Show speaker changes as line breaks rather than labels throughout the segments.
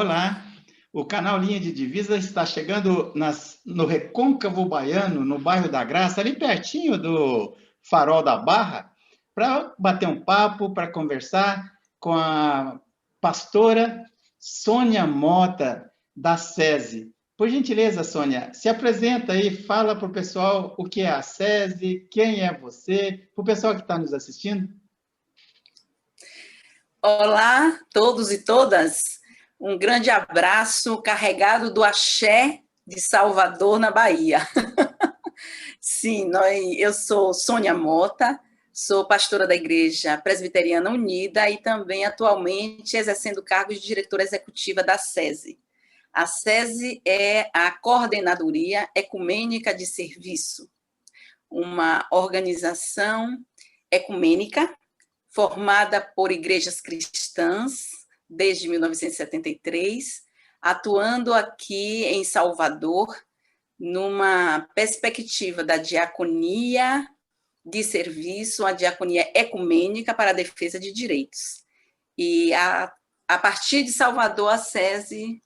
Olá, o canal Linha de Divisa está chegando no Recôncavo Baiano, no bairro da Graça, ali pertinho do Farol da Barra, para bater um papo, para conversar com a pastora Sônia Mota, da SESI. Por gentileza, Sônia, se apresenta aí, fala para o pessoal o que é a SESI, quem é você, para o pessoal que está nos assistindo.
Olá, todos e todas. Um grande abraço carregado do axé de Salvador, na Bahia. Sim, eu sou Sônia Mota, sou pastora da Igreja Presbiteriana Unida e também atualmente exercendo cargos de diretora executiva da SESI. A SESI é a Coordenadoria Ecumênica de Serviço, uma organização ecumênica formada por igrejas cristãs desde 1973, atuando aqui em Salvador numa perspectiva da diaconia de serviço, a diaconia ecumênica para a defesa de direitos. E a partir de Salvador, a SESI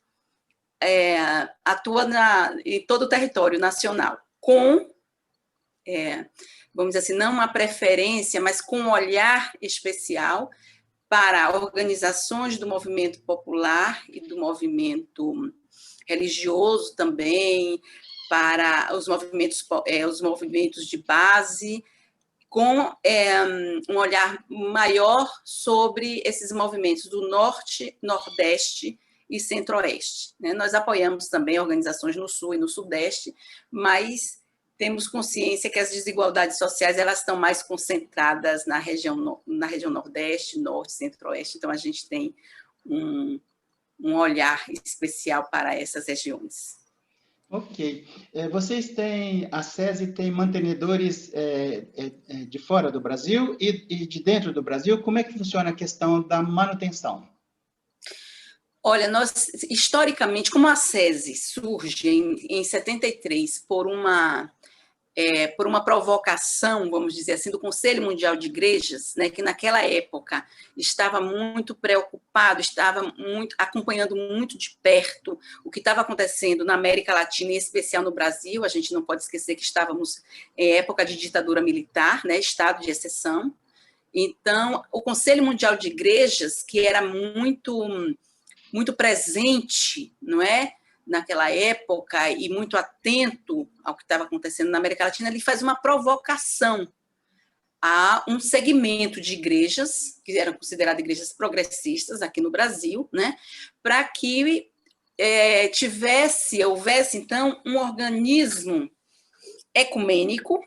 atua em todo o território nacional, com vamos dizer assim, não uma preferência, mas com um olhar especial para organizações do movimento popular e do movimento religioso também, para os movimentos de base, com um olhar maior sobre esses movimentos do Norte, Nordeste e Centro-Oeste. Nós apoiamos também organizações no Sul e no Sudeste, mas temos consciência que as desigualdades sociais elas estão mais concentradas na região Nordeste, Norte, Centro-Oeste, então a gente tem um olhar especial para essas regiões.
Ok. A SESI tem mantenedores de fora do Brasil e de dentro do Brasil. Como é que funciona a questão da manutenção?
Olha, nós, historicamente, como a SESI surge em 73 por uma provocação, vamos dizer assim, do Conselho Mundial de Igrejas, né, que naquela época estava muito preocupado, estava acompanhando muito de perto o que estava acontecendo na América Latina, em especial no Brasil. A gente não pode esquecer que estávamos em época de ditadura militar, né, estado de exceção. Então, o Conselho Mundial de Igrejas, que era muito presente, não é? Naquela época, e muito atento ao que estava acontecendo na América Latina, ele faz uma provocação a um segmento de igrejas, que eram consideradas igrejas progressistas aqui no Brasil, né, para que houvesse, então, um organismo ecumênico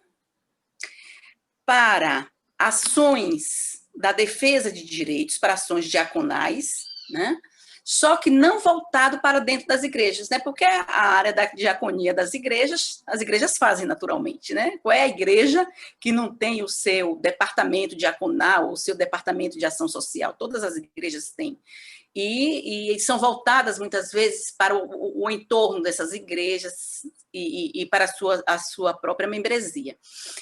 para ações da defesa de direitos, para ações diaconais, né, só que não voltado para dentro das igrejas, né? Porque a área da diaconia das igrejas, as igrejas fazem naturalmente, né? Qual é a igreja que não tem o seu departamento diaconal, o seu departamento de ação social? Todas as igrejas têm. E são voltadas, muitas vezes, para o entorno dessas igrejas e para a sua própria membresia.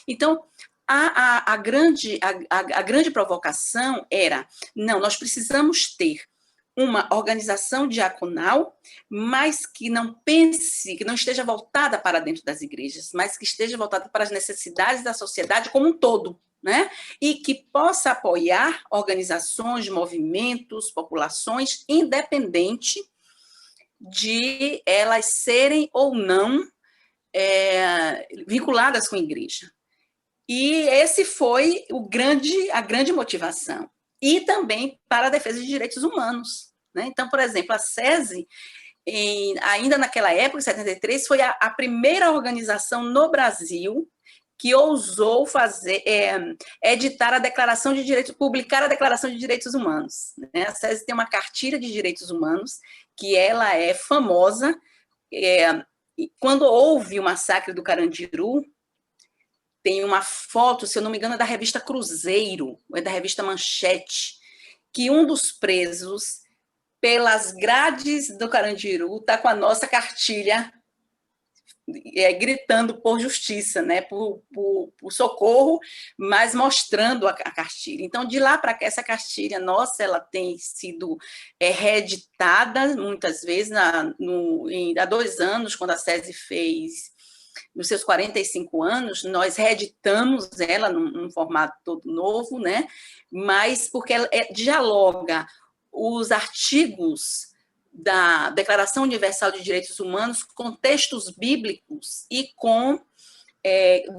Então, a grande provocação era, não, nós precisamos ter uma organização diaconal, mas que não esteja voltada para dentro das igrejas, mas que esteja voltada para as necessidades da sociedade como um todo, né? E que possa apoiar organizações, movimentos, populações, independente de elas serem ou não vinculadas com a igreja. E esse foi a grande motivação. E também para a defesa de direitos humanos, né? Então, por exemplo, a SESI, ainda naquela época, em 73, foi a primeira organização no Brasil que ousou editar a Declaração de Direitos, publicar a Declaração de Direitos Humanos, né? A SESI tem uma cartilha de direitos humanos, que ela é famosa. Quando houve o massacre do Carandiru, tem uma foto, se eu não me engano, é da revista Cruzeiro, ou é da revista Manchete, que um dos presos, pelas grades do Carandiru, está com a nossa cartilha gritando por justiça, né, por socorro, mas mostrando a cartilha. Então, de lá para cá, essa cartilha nossa, ela tem sido reeditada muitas vezes, há 2 anos, quando a SESI fez nos seus 45 anos, nós reeditamos ela num formato todo novo, né, mas porque ela dialoga os artigos da Declaração Universal de Direitos Humanos com textos bíblicos e com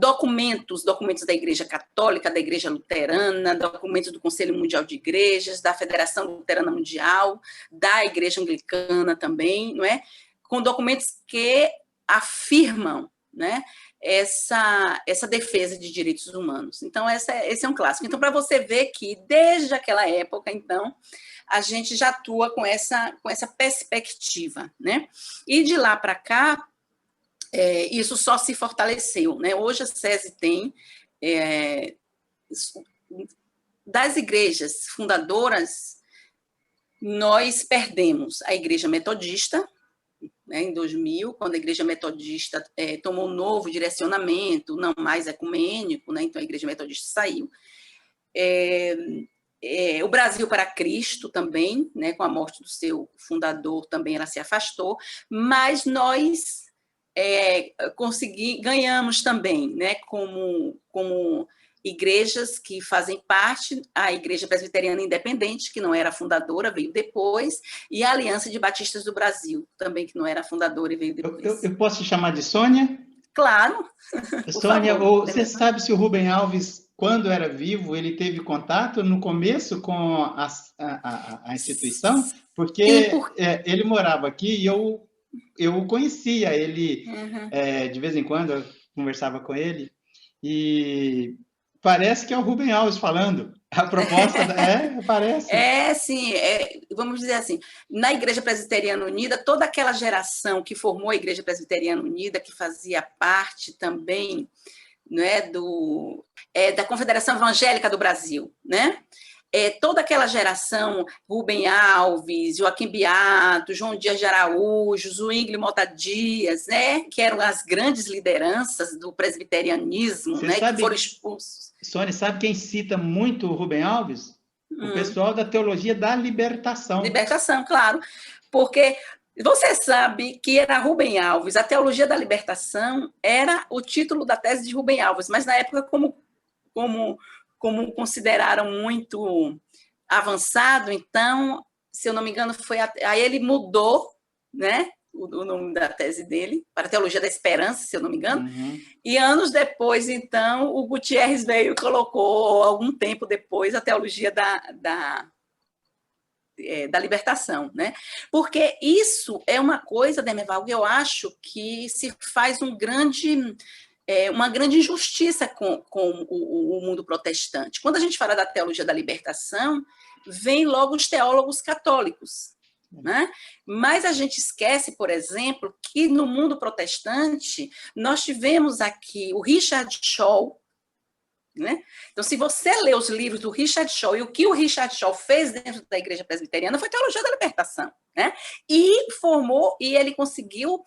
documentos da Igreja Católica, da Igreja Luterana, documentos do Conselho Mundial de Igrejas, da Federação Luterana Mundial, da Igreja Anglicana também, não é? Com documentos que afirmam, né, essa defesa de direitos humanos. Então, esse é um clássico. Então, para você ver que, desde aquela época, então, a gente já atua com essa perspectiva, né? E de lá para cá, isso só se fortaleceu, né? Hoje a SESI tem, das igrejas fundadoras, nós perdemos a Igreja Metodista, né, em 2000, quando a Igreja Metodista tomou um novo direcionamento, não mais ecumênico, né? Então a Igreja Metodista saiu. O Brasil para Cristo também, né, com a morte do seu fundador, também ela se afastou, mas nós ganhamos também, né, como igrejas que fazem parte, a Igreja Presbiteriana Independente, que não era fundadora, veio depois, e a Aliança de Batistas do Brasil, também, que não era fundadora e veio depois.
Eu posso te chamar de Sônia?
Claro.
Sônia, você sabe se o Rubem Alves, quando era vivo, ele teve contato no começo com a instituição? Porque ele morava aqui e eu o conhecia, ele, de vez em quando, eu conversava com ele, e parece que é o Rubem Alves falando. A proposta parece.
Sim, vamos dizer assim, na Igreja Presbiteriana Unida, toda aquela geração que formou a Igreja Presbiteriana Unida, que fazia parte também, né, da Confederação Evangélica do Brasil, né? Toda aquela geração, Rubem Alves, Joaquim Beato, João Dias de Araújo, Zwingli Mota Dias, né, que eram as grandes lideranças do presbiterianismo, né, que foram expulsos.
Sônia, sabe quem cita muito o Rubem Alves? O pessoal da Teologia da Libertação.
Libertação, claro, porque você sabe que era Rubem Alves, a Teologia da Libertação era o título da tese de Rubem Alves, mas na época, como consideraram muito avançado, então, se eu não me engano, aí ele mudou, né, o nome da tese dele para a Teologia da Esperança, se eu não me engano, e anos depois, então, o Gutierrez veio e colocou, algum tempo depois, a Teologia da libertação, né? Porque isso é uma coisa, Demerval, que eu acho que se faz uma grande injustiça com o mundo protestante. Quando a gente fala da teologia da libertação, vem logo os teólogos católicos, né? Mas a gente esquece, por exemplo, que no mundo protestante nós tivemos aqui o Richard Shaw, né? Então, se você lê os livros do Richard Shaw, e o que o Richard Shaw fez dentro da Igreja Presbiteriana foi teologia da libertação, né? E ele conseguiu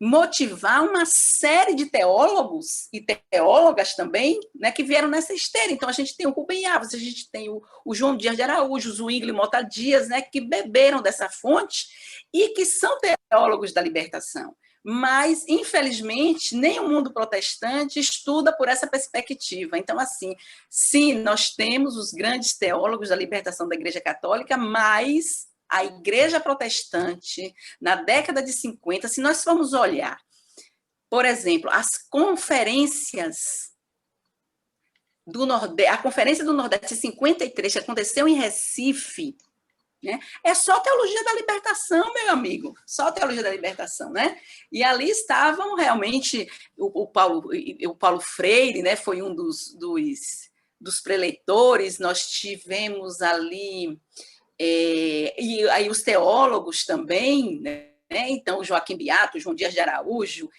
motivar uma série de teólogos e teólogas também, né, que vieram nessa esteira. Então, a gente tem o Rubem Alves, a gente tem o João Dias de Araújo, o Zwingli Mota Dias, né, que beberam dessa fonte e que são teólogos da libertação. Mas, infelizmente, nem o mundo protestante estuda por essa perspectiva. Então, assim, sim, nós temos os grandes teólogos da libertação da Igreja Católica, mas a Igreja Protestante, na década de 50, se nós formos olhar, por exemplo, as conferências do Nordeste, a Conferência do Nordeste de 53, que aconteceu em Recife, né, é só teologia da libertação, meu amigo, só teologia da libertação, né? E ali estavam realmente o Paulo Freire, né, foi um dos preleitores, nós tivemos ali e aí os teólogos também, né? Então, o Joaquim Beato, o João Dias de Araújo,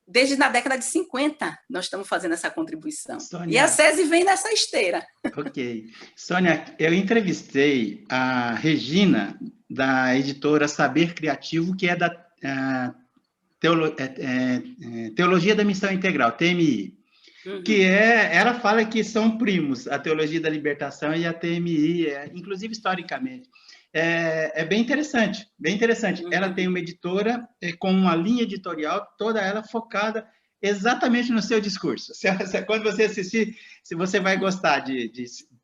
desde na década de 50, nós estamos fazendo essa contribuição. Sônia, e a SESI vem nessa esteira.
Ok. Sônia, eu entrevistei a Regina, da editora Saber Criativo, que é Teologia da Missão Integral, TMI, que ela fala que são primos, a Teologia da Libertação e a TMI, inclusive historicamente. É bem interessante, bem interessante. Ela tem uma editora com uma linha editorial, toda ela focada exatamente no seu discurso. Quando você assistir, você vai gostar de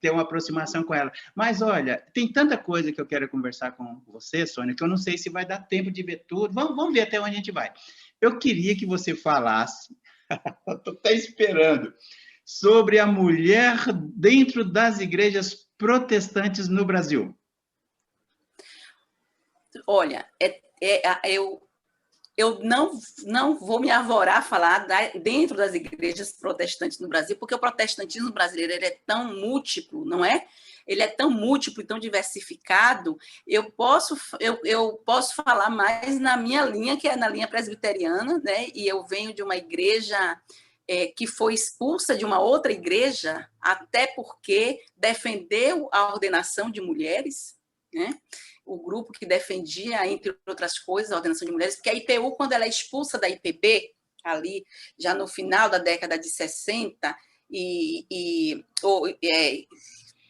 ter uma aproximação com ela. Mas, olha, tem tanta coisa que eu quero conversar com você, Sônia, que eu não sei se vai dar tempo de ver tudo. Vamos ver até onde a gente vai. Eu queria que você falasse, estou até esperando, sobre a mulher dentro das igrejas protestantes no Brasil.
Olha, eu não vou me arvorar a falar dentro das igrejas protestantes no Brasil, porque o protestantismo brasileiro ele é tão múltiplo, não é? Ele é tão múltiplo e tão diversificado, eu posso falar mais na minha linha, que é na linha presbiteriana, né? E eu venho de uma igreja que foi expulsa de uma outra igreja, até porque defendeu a ordenação de mulheres, né? O grupo que defendia, entre outras coisas, a ordenação de mulheres, porque a IPU, quando ela é expulsa da IPB, ali, já no final da década de 60,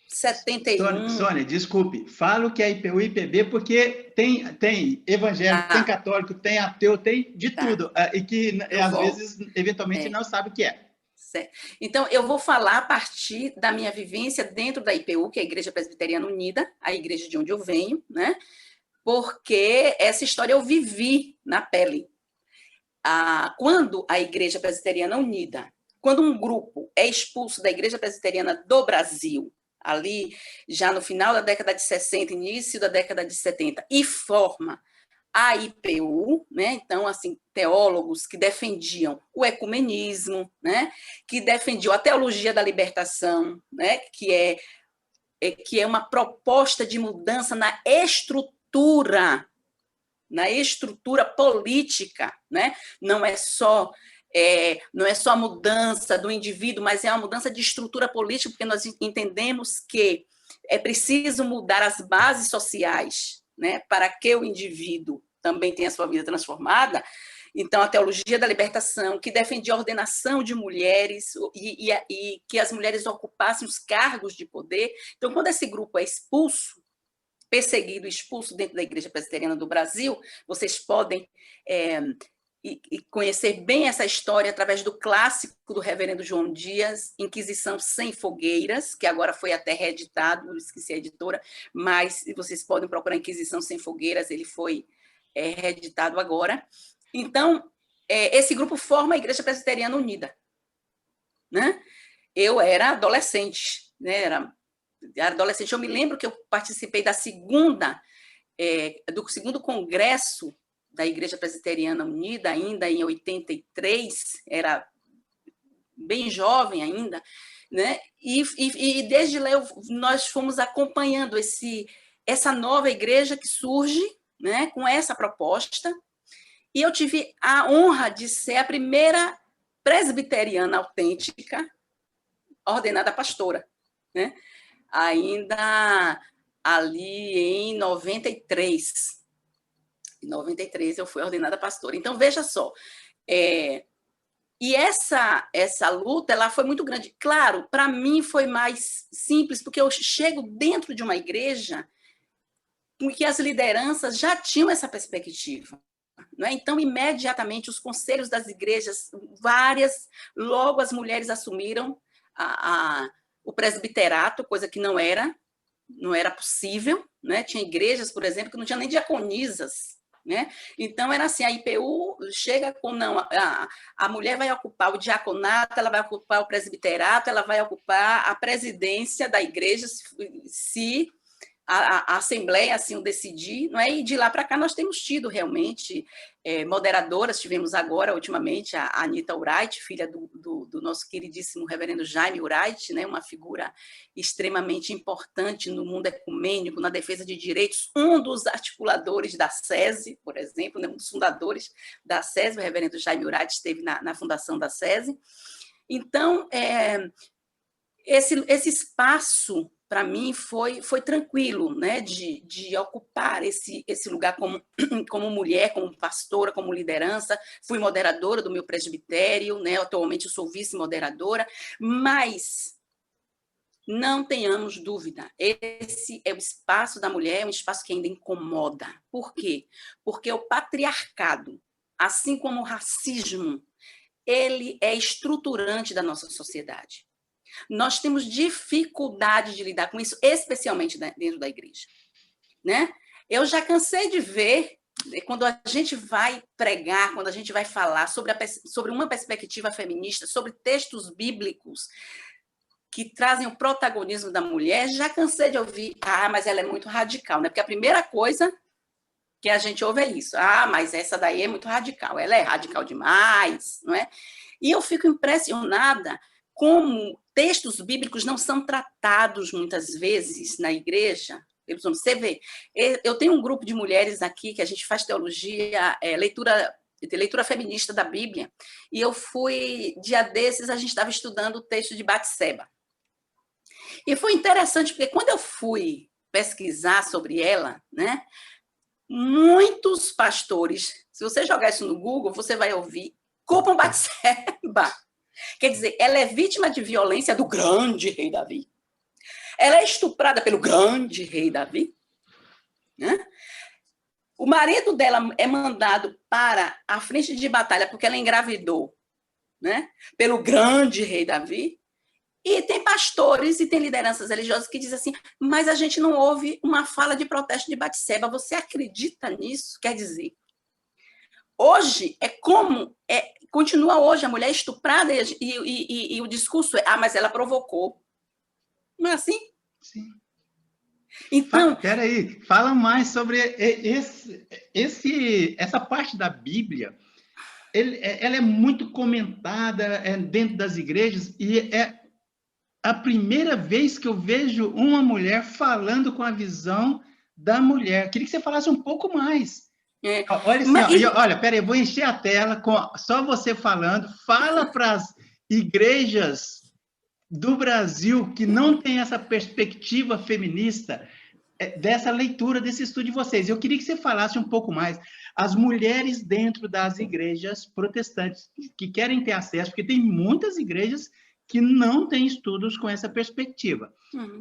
71...
Sônia, desculpe, falo que é IPU e IPB porque tem evangélico, tem católico, tem ateu, tem de tudo, e que às vezes, eventualmente, não sabe o que é.
Certo. Então, eu vou falar a partir da minha vivência dentro da IPU, que é a Igreja Presbiteriana Unida, a igreja de onde eu venho, né? Porque essa história eu vivi na pele. Quando a Igreja Presbiteriana Unida, quando um grupo é expulso da Igreja Presbiteriana do Brasil, ali já no final da década de 60, início da década de 70, e forma a IPU, né? Então, assim, teólogos que defendiam o ecumenismo, né? Que defendiam a teologia da libertação, né? Que é uma proposta de mudança na estrutura política, né? Não é só a mudança do indivíduo, mas é uma mudança de estrutura política, porque nós entendemos que é preciso mudar as bases sociais, né, para que o indivíduo também tenha a sua vida transformada. Então, a teologia da libertação, que defendia a ordenação de mulheres e que as mulheres ocupassem os cargos de poder. Então, quando esse grupo é expulso, perseguido, expulso dentro da Igreja Presbiteriana do Brasil, vocês podem conhecer bem essa história através do clássico do reverendo João Dias, Inquisição Sem Fogueiras, que agora foi até reeditado, não esqueci a editora, mas vocês podem procurar Inquisição Sem Fogueiras, ele foi reeditado agora. Então, esse grupo forma a Igreja Presbiteriana Unida, né? Eu era adolescente, né? Era adolescente. Eu me lembro que eu participei do segundo congresso da Igreja Presbiteriana Unida, ainda em 83, era bem jovem ainda, né? E desde lá nós fomos acompanhando essa nova igreja que surge, né, com essa proposta, e eu tive a honra de ser a primeira presbiteriana autêntica ordenada pastora, né? Ainda ali em 93. Em 93 eu fui ordenada pastora. Então, veja só, e essa luta ela foi muito grande. Claro, para mim foi mais simples, porque eu chego dentro de uma igreja em que as lideranças já tinham essa perspectiva. Não é? Então, imediatamente, os conselhos das igrejas, logo as mulheres assumiram o presbiterato, coisa que não era possível, né? Tinha igrejas, por exemplo, que não tinha nem diaconisas, né? Então, era assim, a IPU chega com, não, a mulher vai ocupar o diaconato, ela vai ocupar o presbiterato, ela vai ocupar a presidência da igreja, se a Assembleia assim o decidir, não é? E de lá para cá nós temos tido realmente moderadoras, tivemos agora, ultimamente, a Anita Wright, filha do nosso queridíssimo reverendo Jaime Wright, né? Uma figura extremamente importante no mundo ecumênico, na defesa de direitos, um dos articuladores da SESI, por exemplo, né? Um dos fundadores da SESI, o reverendo Jaime Wright esteve na fundação da SESI. Então, esse espaço para mim, foi tranquilo, né, de ocupar esse lugar como mulher, como pastora, como liderança. Fui moderadora do meu presbitério, né, atualmente eu sou vice-moderadora, mas não tenhamos dúvida, esse é o espaço da mulher, é um espaço que ainda incomoda. Por quê? Porque o patriarcado, assim como o racismo, ele é estruturante da nossa sociedade. Nós temos dificuldade de lidar com isso, especialmente dentro da igreja, né? Eu já cansei de ver, quando a gente vai pregar, quando a gente vai falar sobre uma perspectiva feminista, sobre textos bíblicos que trazem o protagonismo da mulher, já cansei de ouvir, mas ela é muito radical, né? Porque a primeira coisa que a gente ouve é isso, mas essa daí é muito radical, ela é radical demais, não é? E eu fico impressionada como textos bíblicos não são tratados muitas vezes na igreja. Você vê, eu tenho um grupo de mulheres aqui que a gente faz teologia, leitura feminista da Bíblia, e eu fui, dia desses, a gente estava estudando o texto de Batseba. E foi interessante, porque quando eu fui pesquisar sobre ela, né, muitos pastores, se você jogar isso no Google, você vai ouvir, culpam Batseba. Quer dizer, ela é vítima de violência do grande rei Davi. Ela é estuprada pelo grande rei Davi. Né? O marido dela é mandado para a frente de batalha porque ela engravidou, né? Pelo grande rei Davi. E tem pastores e tem lideranças religiosas que dizem assim, mas a gente não ouve uma fala de protesto de Batseba. Você acredita nisso? Quer dizer, hoje continua hoje a mulher estuprada e o discurso é, mas ela provocou. Não é assim?
Sim.
Então,
peraí, fala mais sobre essa parte da Bíblia. Ela é muito comentada dentro das igrejas e é a primeira vez que eu vejo uma mulher falando com a visão da mulher. Queria que você falasse um pouco mais. Olha assim, olha, peraí, eu vou encher a tela com só você falando. Fala para as igrejas do Brasil que não tem essa perspectiva feminista dessa leitura, desse estudo de vocês. Eu queria que você falasse um pouco mais. As mulheres dentro das igrejas protestantes que querem ter acesso, porque tem muitas igrejas que não têm estudos com essa perspectiva.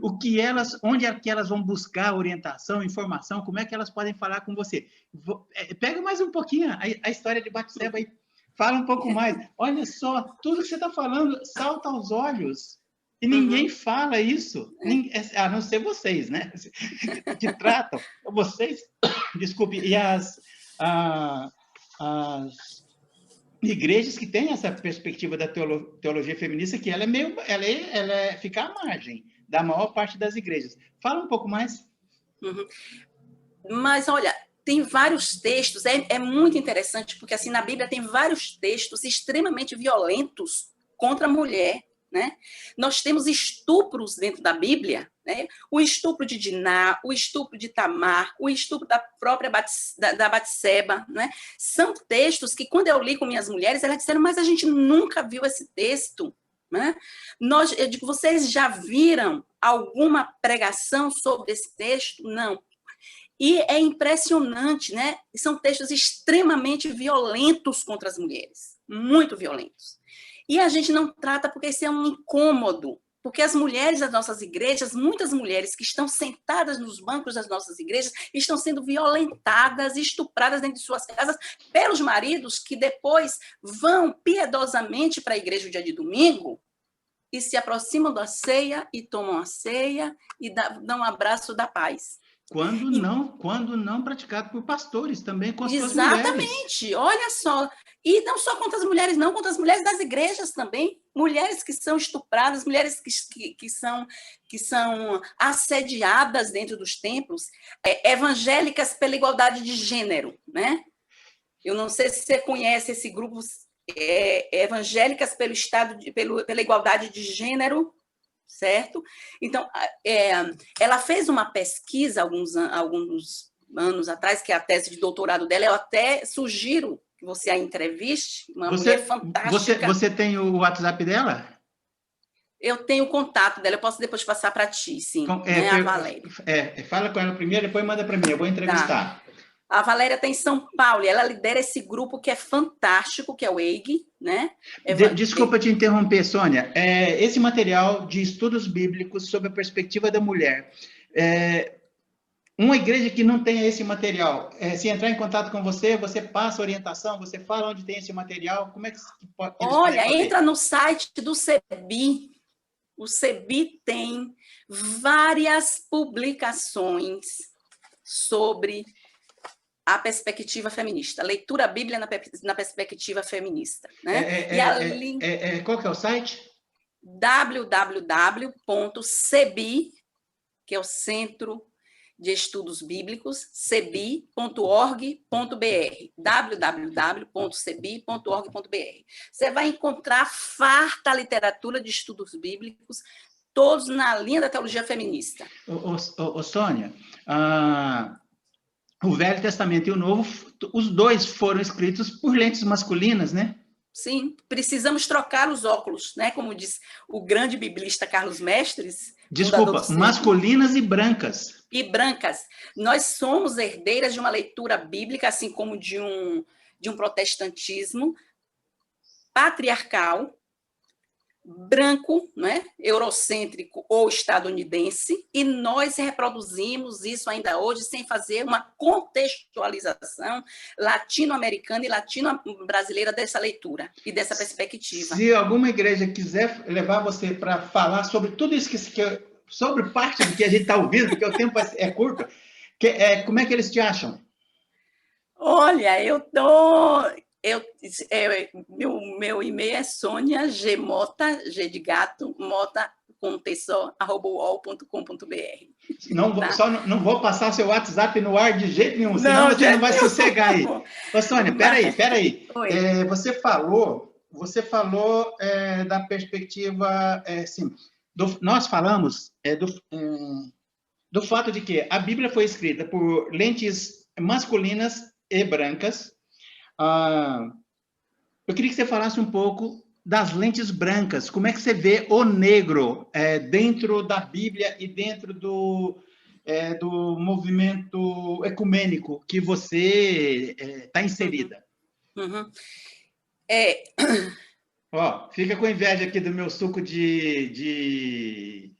Onde é que elas vão buscar orientação, informação, como é que elas podem falar com você? Pega mais um pouquinho a história de Batseba aí, fala um pouco mais. Olha só, tudo que você está falando salta aos olhos e ninguém fala isso, a não ser vocês, né? Que tratam, vocês, desculpe, e as igrejas que têm essa perspectiva da teologia feminista, que ela fica à margem da maior parte das igrejas. Fala um pouco mais.
Mas, olha, tem vários textos, é muito interessante, porque assim, na Bíblia tem vários textos extremamente violentos contra a mulher. Né? Nós temos estupros dentro da Bíblia, né? O estupro de Diná, o estupro de Tamar, o estupro da própria Batseba, né? São textos que, quando eu li com minhas mulheres, elas disseram, mas a gente nunca viu esse texto. Né? Eu digo, vocês já viram alguma pregação sobre esse texto? Não. E é impressionante, né? São textos extremamente violentos contra as mulheres, muito violentos. E a gente não trata porque isso é um incômodo, porque as mulheres das nossas igrejas, muitas mulheres que estão sentadas nos bancos das nossas igrejas, estão sendo violentadas, estupradas dentro de suas casas pelos maridos que depois vão piedosamente para a igreja no dia de domingo e se aproximam da ceia e tomam a ceia e dão um abraço da paz.
Quando não praticado por pastores, também com as suas
mulheres. Exatamente, olha só. E não só contra as mulheres, não, contra as mulheres das igrejas também. Mulheres que são estupradas, mulheres que são assediadas dentro dos templos, evangélicas pela igualdade de gênero, né? Eu não sei se você conhece esse grupo, evangélicas pela igualdade de gênero, certo? Então, ela fez uma pesquisa alguns anos atrás, que é a tese de doutorado dela, eu até sugiro que você a entreviste, uma mulher fantástica.
Você tem o WhatsApp dela?
Eu tenho o contato dela, eu posso depois passar para ti, sim, né, a Valéria.
Fala com ela primeiro, depois manda para mim, eu vou entrevistar.
Tá. A Valéria está em São Paulo, e ela lidera esse grupo que é fantástico, que é o EIG, né?
Desculpa te interromper, Sônia. Esse material de estudos bíblicos sob a perspectiva da mulher, uma igreja que não tenha esse material, se entrar em contato com você, você passa orientação, você fala onde tem esse material, como é que eles podem fazer?
Entra no site do CEBI. O CEBI tem várias publicações sobre a perspectiva feminista, leitura bíblia na perspectiva feminista. Né?
Qual que é o site?
www.cebi, que é o Centro de Estudos Bíblicos, cebi.org.br, www.cebi.org.br. Você vai encontrar farta literatura de estudos bíblicos, todos na linha da teologia feminista.
Sônia, o Velho Testamento e o Novo, os dois foram escritos por lentes masculinas, né?
Sim, precisamos trocar os óculos, né? Como diz o grande biblista Carlos Mestres.
Desculpa, masculinas e brancas.
E brancas. Nós somos herdeiras de uma leitura bíblica, assim como de um protestantismo patriarcal, branco, né? Eurocêntrico ou estadunidense, e nós reproduzimos isso ainda hoje sem fazer uma contextualização latino-americana e latino-brasileira dessa leitura e dessa perspectiva.
Se alguma igreja quiser levar você para falar sobre tudo isso sobre parte do que a gente está ouvindo, porque o tempo é curto, como é que eles te acham?
Olha, meu e-mail é Sônia G. Mota, G de gato, Mota, com texto, @uol.com.br.
Não vou passar seu WhatsApp no ar de jeito nenhum, senão você não vai sossegar aí. Ô, Sônia, peraí. Você falou da perspectiva, assim, nós falamos do fato de que a Bíblia foi escrita por lentes masculinas e brancas. Eu queria que você falasse um pouco das lentes brancas. Como é que você vê o negro dentro da Bíblia e dentro do movimento ecumênico que você está inserida?
Uhum.
Fica com inveja aqui do meu suco de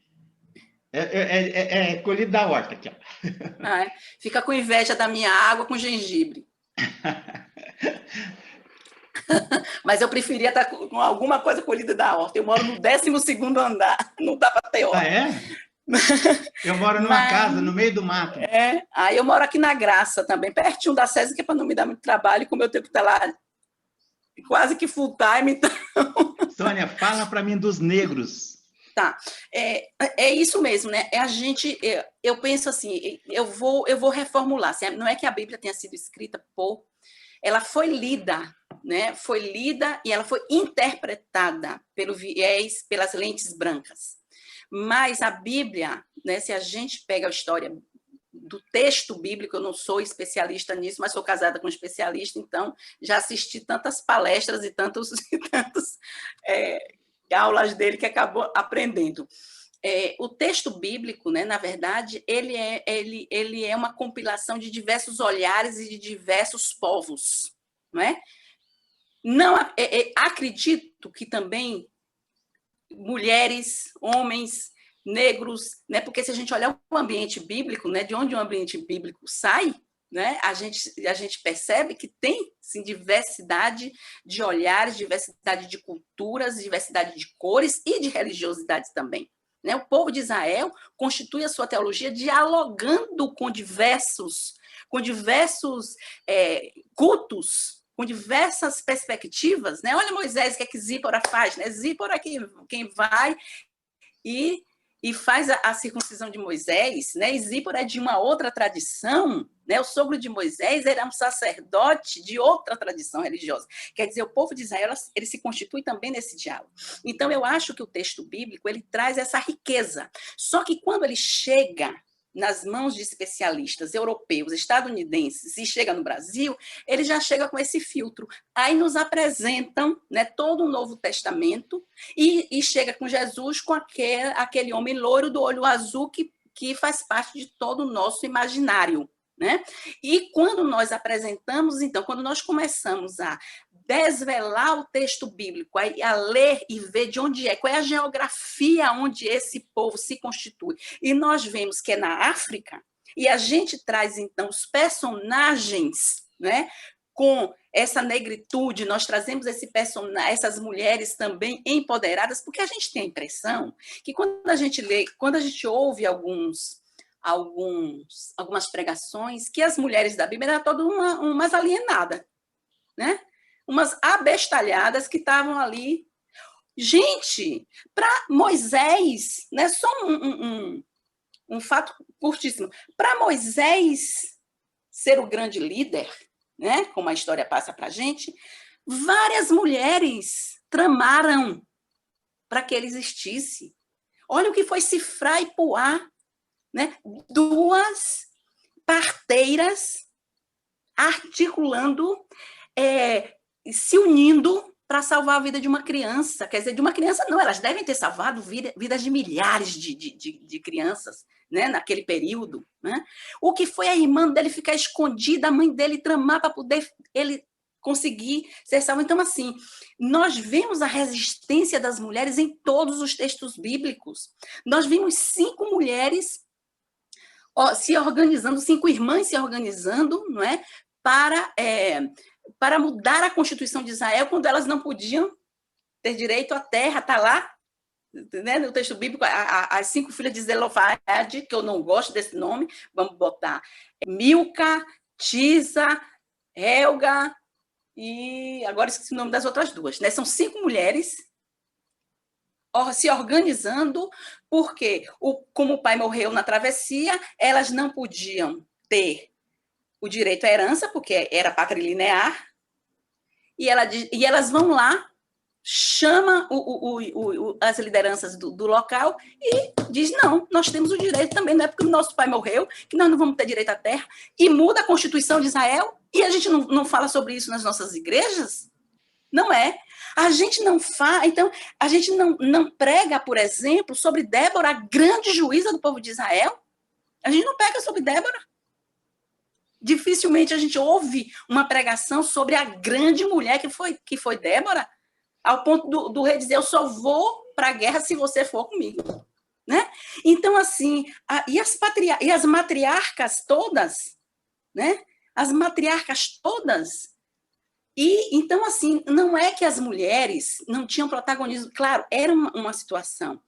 colhido da horta aqui.
Fica com inveja da minha água com gengibre. Mas eu preferia estar com alguma coisa colhida da horta. Eu moro no 12º andar, não dá para ter horta.
Ah, é? Eu moro numa casa no meio do mato.
Aí eu moro aqui na Graça também, pertinho da SESI, que é para não me dar muito trabalho, como eu tenho que estar lá quase que full time. Então...
Sônia, fala para mim dos negros.
Tá, é isso mesmo, né? Eu penso assim, eu vou reformular. Não é que a Bíblia tenha sido escrita ela foi lida, né? Foi lida e ela foi interpretada pelo viés, pelas lentes brancas. Mas a Bíblia, né? Se a gente pega a história do texto bíblico, eu não sou especialista nisso, mas sou casada com um especialista, então já assisti tantas palestras e tantas aulas dele que acabou aprendendo. O texto bíblico, né, na verdade, ele é uma compilação de diversos olhares e de diversos povos, não é? Acredito que também mulheres, homens, negros, né? Porque se a gente olhar o ambiente bíblico, né, de onde o ambiente bíblico sai, né, a gente percebe que tem sim, diversidade de olhares, diversidade de culturas, diversidade de cores e de religiosidades também. Né? O povo de Israel constitui a sua teologia dialogando com diversos cultos, com diversas perspectivas. Né? Olha Moisés, o que Zípora faz? Né? Zípora quem vai e faz a circuncisão de Moisés, né? E Zípora é de uma outra tradição, né? O sogro de Moisés era um sacerdote de outra tradição religiosa. Quer dizer, o povo de Israel ele se constitui também nesse diálogo. Então, eu acho que o texto bíblico ele traz essa riqueza. Só que quando ele chega nas mãos de especialistas europeus, estadunidenses, e chega no Brasil, ele já chega com esse filtro. Aí nos apresentam, né, todo o Novo Testamento e chega com Jesus, com aquele homem loiro do olho azul que faz parte de todo o nosso imaginário. Né? E quando nós apresentamos, então, quando nós começamos a desvelar o texto bíblico, a ler e ver de onde é, qual é a geografia onde esse povo se constitui, e nós vemos que é na África, e a gente traz, então, os personagens, né, com essa negritude, nós trazemos essas mulheres também empoderadas, porque a gente tem a impressão que quando a gente lê, quando a gente ouve algumas pregações, que as mulheres da Bíblia eram todas umas alienadas, né? Umas abestalhadas que estavam ali. Gente, para Moisés, né? Só um fato curtíssimo. Para Moisés ser o grande líder, né? Como a história passa para a gente, várias mulheres tramaram para que ele existisse. Olha o que foi Sifrá e Puá, né? Duas parteiras articulando, se unindo para salvar a vida de uma criança. Quer dizer, de uma criança não, elas devem ter salvado vidas de milhares de crianças, né, naquele período. Né? O que foi a irmã dele ficar escondida, a mãe dele tramar para poder ele conseguir ser salvo. Então, assim, nós vemos a resistência das mulheres em todos os textos bíblicos. Nós vimos 5 mulheres se organizando, 5 irmãs se organizando, não é, para mudar a Constituição de Israel, quando elas não podiam ter direito à terra, está lá, né, no texto bíblico, as 5 filhas de Zelofade, que eu não gosto desse nome, vamos botar Milca, Tisa, Helga, e agora esqueci o nome das outras 2, né? São 5 mulheres se organizando, porque como o pai morreu na travessia, elas não podiam ter o direito à herança, porque era patrilinear, e elas vão lá, chama as lideranças do local e diz, não, nós temos o direito também, não é porque o nosso pai morreu, que nós não vamos ter direito à terra, e muda a Constituição de Israel, e a gente não fala sobre isso nas nossas igrejas? Não é. A gente não faz, então, a gente não prega, por exemplo, sobre Débora, a grande juíza do povo de Israel. A gente não prega sobre Débora. Dificilmente a gente ouve uma pregação sobre a grande mulher que foi Débora, ao ponto do rei dizer, eu só vou para a guerra se você for comigo. Né? Então, assim, e as matriarcas todas, né? As matriarcas todas. E, então, assim, não é que as mulheres não tinham protagonismo. Claro, era uma situação,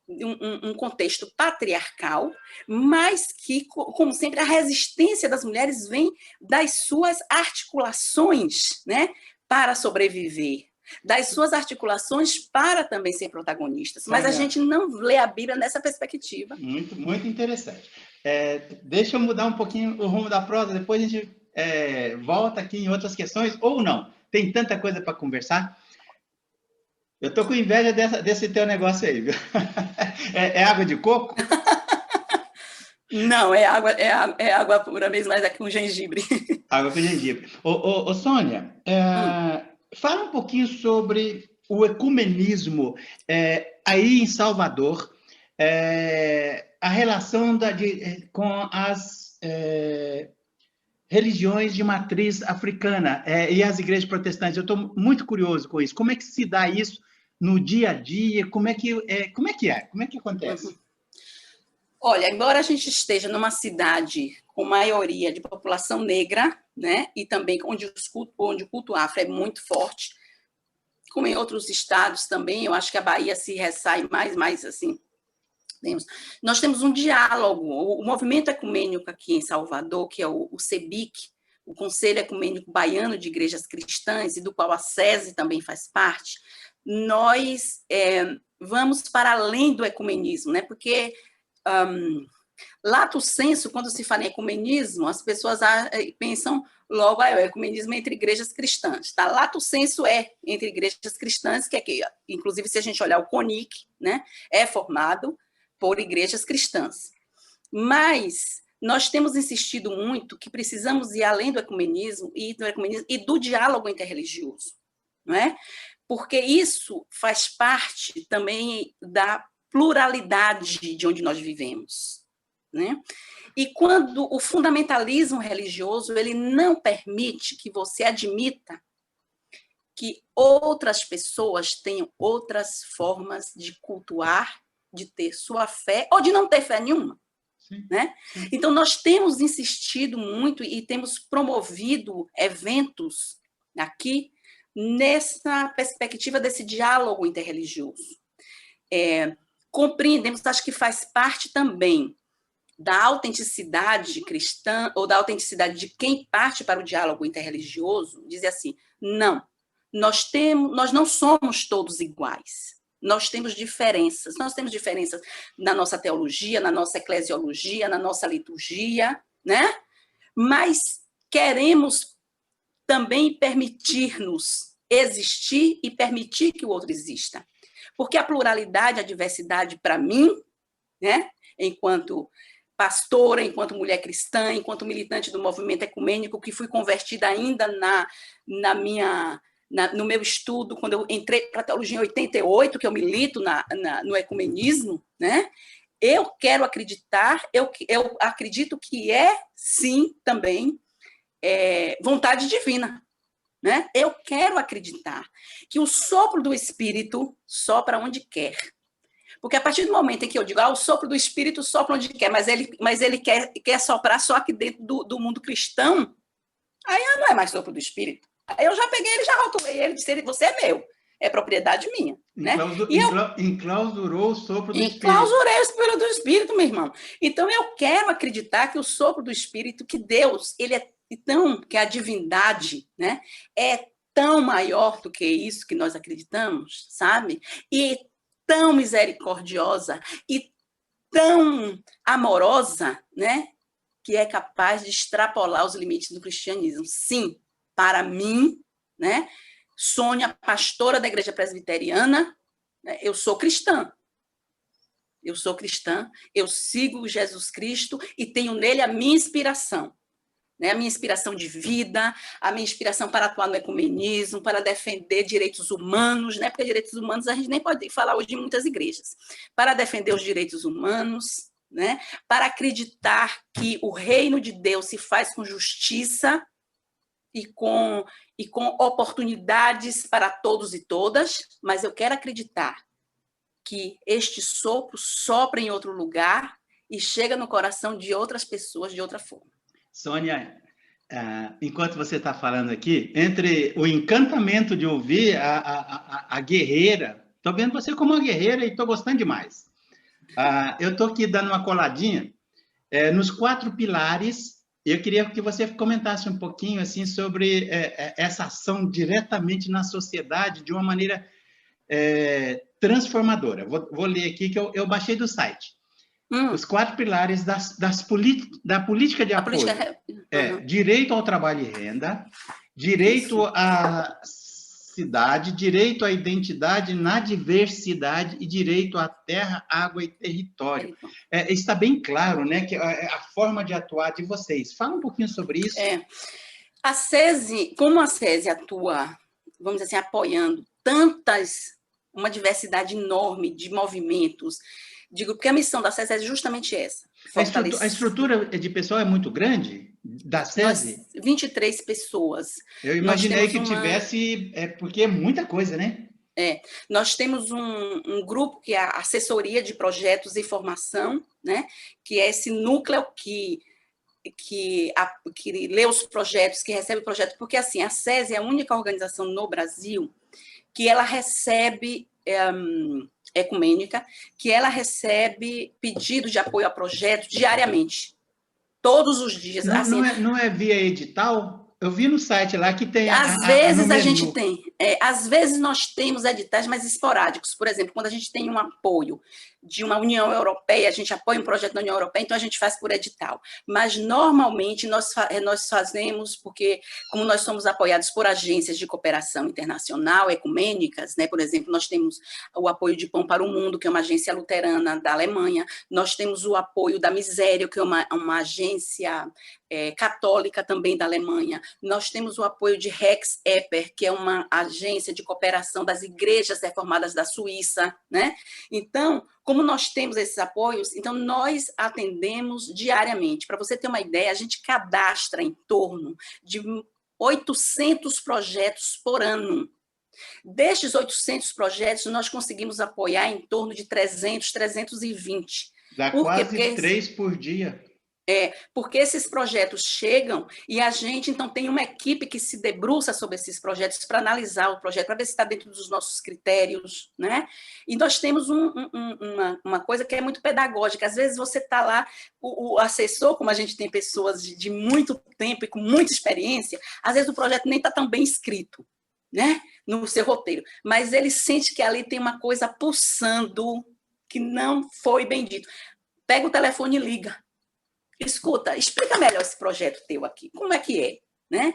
um contexto patriarcal, mas que, como sempre, a resistência das mulheres vem das suas articulações, né, para sobreviver, das suas articulações para também ser protagonistas. Mas a gente não lê a Bíblia nessa perspectiva.
Muito, muito interessante. Deixa eu mudar um pouquinho o rumo da prosa, depois a gente volta aqui em outras questões, ou não. Tem tanta coisa para conversar. Eu estou com inveja desse teu negócio aí, viu? É água de coco?
Não, é água pura mesmo, mas é com gengibre.
Água com gengibre. Ô, Sônia, fala um pouquinho sobre o ecumenismo aí em Salvador, a relação com as religiões de matriz africana e as igrejas protestantes. Eu estou muito curioso com isso. Como é que se dá isso no dia a dia? Como é que acontece?
Olha, embora a gente esteja numa cidade com maioria de população negra, né, e também onde o culto afro é muito forte, como em outros estados também, eu acho que a Bahia se ressai mais assim. Nós temos um diálogo, o movimento ecumênico aqui em Salvador, que é o CEBIC, o Conselho Ecumênico Baiano de Igrejas Cristãs, e do qual a SESI também faz parte, nós vamos para além do ecumenismo, né? Porque lato sensu, quando se fala em ecumenismo, as pessoas pensam logo, o ecumenismo é entre igrejas cristãs, tá? Lato sensu é entre igrejas cristãs, que aqui, inclusive, se a gente olhar o CONIC, né, é formado por igrejas cristãs. Mas nós temos insistido muito que precisamos ir além do ecumenismo e do diálogo interreligioso, não é? Porque isso faz parte também da pluralidade de onde nós vivemos, né? E quando o fundamentalismo religioso, ele não permite que você admita que outras pessoas tenham outras formas de cultuar, de ter sua fé ou de não ter fé nenhuma. Sim, né? Sim. Então, nós temos insistido muito e temos promovido eventos aqui nessa perspectiva desse diálogo interreligioso. Compreendemos, acho que faz parte também da autenticidade cristã ou da autenticidade de quem parte para o diálogo interreligioso, dizer assim, não, nós não somos todos iguais. Nós temos diferenças na nossa teologia, na nossa eclesiologia, na nossa liturgia, né? Mas queremos também permitir-nos existir e permitir que o outro exista. Porque a pluralidade, a diversidade, para mim, né? Enquanto pastora, enquanto mulher cristã, enquanto militante do movimento ecumênico, que fui convertida ainda no meu estudo, quando eu entrei para a teologia em 88, que eu milito no ecumenismo, né? Eu quero acreditar, eu acredito que sim, também, vontade divina. Né? Eu quero acreditar que o sopro do Espírito sopra onde quer. Porque a partir do momento em que eu digo, o sopro do Espírito sopra onde quer, mas ele quer soprar só aqui dentro do mundo cristão, aí não é mais sopro do Espírito. Aí eu já peguei ele, já rotulei ele, disse, você é meu, é propriedade minha. Né?
Enclausurou o sopro do Espírito.
Enclausurei o sopro do Espírito, meu irmão. Então, eu quero acreditar que o sopro do Espírito, que Deus, ele é tão, que a divindade, né, é tão maior do que isso que nós acreditamos, sabe? E tão misericordiosa e tão amorosa, né, que é capaz de extrapolar os limites do cristianismo. Sim, para mim, né, Sônia, pastora da Igreja Presbiteriana, né, eu sou cristã. Eu sigo Jesus Cristo e tenho nele a minha inspiração. Né, a minha inspiração de vida, a minha inspiração para atuar no ecumenismo, para defender direitos humanos, né, porque direitos humanos a gente nem pode falar hoje em muitas igrejas, para defender os direitos humanos, né, para acreditar que o reino de Deus se faz com justiça e com oportunidades para todos e todas, mas eu quero acreditar que este sopro sopra em outro lugar e chega no coração de outras pessoas de outra forma.
Sônia, enquanto você está falando aqui, entre o encantamento de ouvir a guerreira, estou vendo você como uma guerreira e estou gostando demais. Eu estou aqui dando uma coladinha nos 4 pilares. Eu queria que você comentasse um pouquinho assim, sobre essa ação diretamente na sociedade de uma maneira transformadora. Vou ler aqui, que eu baixei do site. Os 4 pilares da política de apoio. Direito ao trabalho e renda, direito à cidade, direito à identidade na diversidade e direito à terra, água e território. Está bem claro, né, que a forma de atuar de vocês. Fala um pouquinho sobre isso.
A SESI, como a SESI atua, vamos dizer assim, apoiando uma diversidade enorme de movimentos, digo, porque a missão da SESI é justamente essa.
A estrutura de pessoal é muito grande da SESI?
23 pessoas.
Eu imaginei que tivesse, porque é muita coisa, né?
Nós temos um grupo que é a assessoria de projetos e formação, né? Que é esse núcleo que lê os projetos, que recebe o projeto, porque assim, a SESI é a única organização no Brasil que ela recebe ecumênica, que ela recebe pedidos de apoio a projetos diariamente, todos os dias.
Não é via edital? Eu vi no site lá que tem...
Às vezes a gente tem. às vezes nós temos editais mais esporádicos. Por exemplo, quando a gente tem um apoio de uma União Europeia, a gente apoia um projeto da União Europeia, então a gente faz por edital. Mas, normalmente, nós fazemos, porque, como nós somos apoiados por agências de cooperação internacional, ecumênicas, né? Por exemplo, nós temos o apoio de Pão para o Mundo, que é uma agência luterana da Alemanha, nós temos o apoio da Miséria, que é uma agência católica também da Alemanha, nós temos o apoio de Rex Eper, que é uma agência de cooperação das igrejas reformadas da Suíça, né? Então, como nós temos esses apoios, então nós atendemos diariamente. Para você ter uma ideia, a gente cadastra em torno de 800 projetos por ano. Destes 800 projetos, nós conseguimos apoiar em torno de 300, 320.
Dá quase 3 por dia.
Porque esses projetos chegam e a gente, então, tem uma equipe que se debruça sobre esses projetos para analisar o projeto, para ver se está dentro dos nossos critérios, né? E nós temos uma coisa que é muito pedagógica. Às vezes você está lá, o assessor, como a gente tem pessoas de muito tempo e com muita experiência, às vezes o projeto nem está tão bem escrito, né? No seu roteiro, mas ele sente que ali tem uma coisa pulsando que não foi bem dito. Pega o telefone e liga. Escuta, explica melhor esse projeto teu aqui, como é que é, né?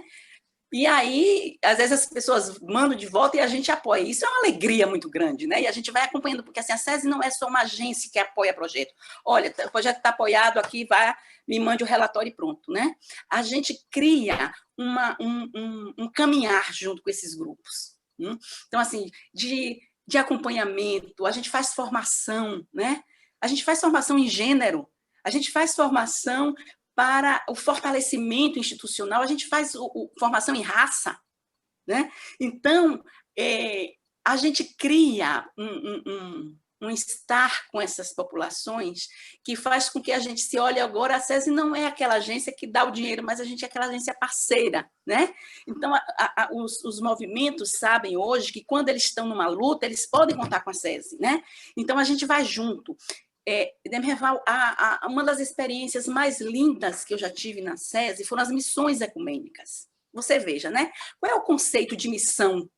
E aí, às vezes as pessoas mandam de volta e a gente apoia. Isso é uma alegria muito grande, né? E a gente vai acompanhando, porque assim, a SESI não é só uma agência que apoia projeto. Olha, o projeto está apoiado aqui, vai, me mande o relatório e pronto, né? A gente cria um caminhar junto com esses grupos. Então, assim, de acompanhamento, a gente faz formação, né? A gente faz formação em gênero, a gente faz formação para o fortalecimento institucional, a gente faz formação em raça, né? Então, a gente cria um estar com essas populações que faz com que a gente se olhe agora, a SESI não é aquela agência que dá o dinheiro, mas a gente é aquela agência parceira, né? Então, os movimentos sabem hoje que quando eles estão numa luta, eles podem contar com a SESI, né? Então, a gente vai junto. Demerval, uma das experiências mais lindas que eu já tive na SESI foram as missões ecumênicas. Você veja, né? Qual é o conceito de missão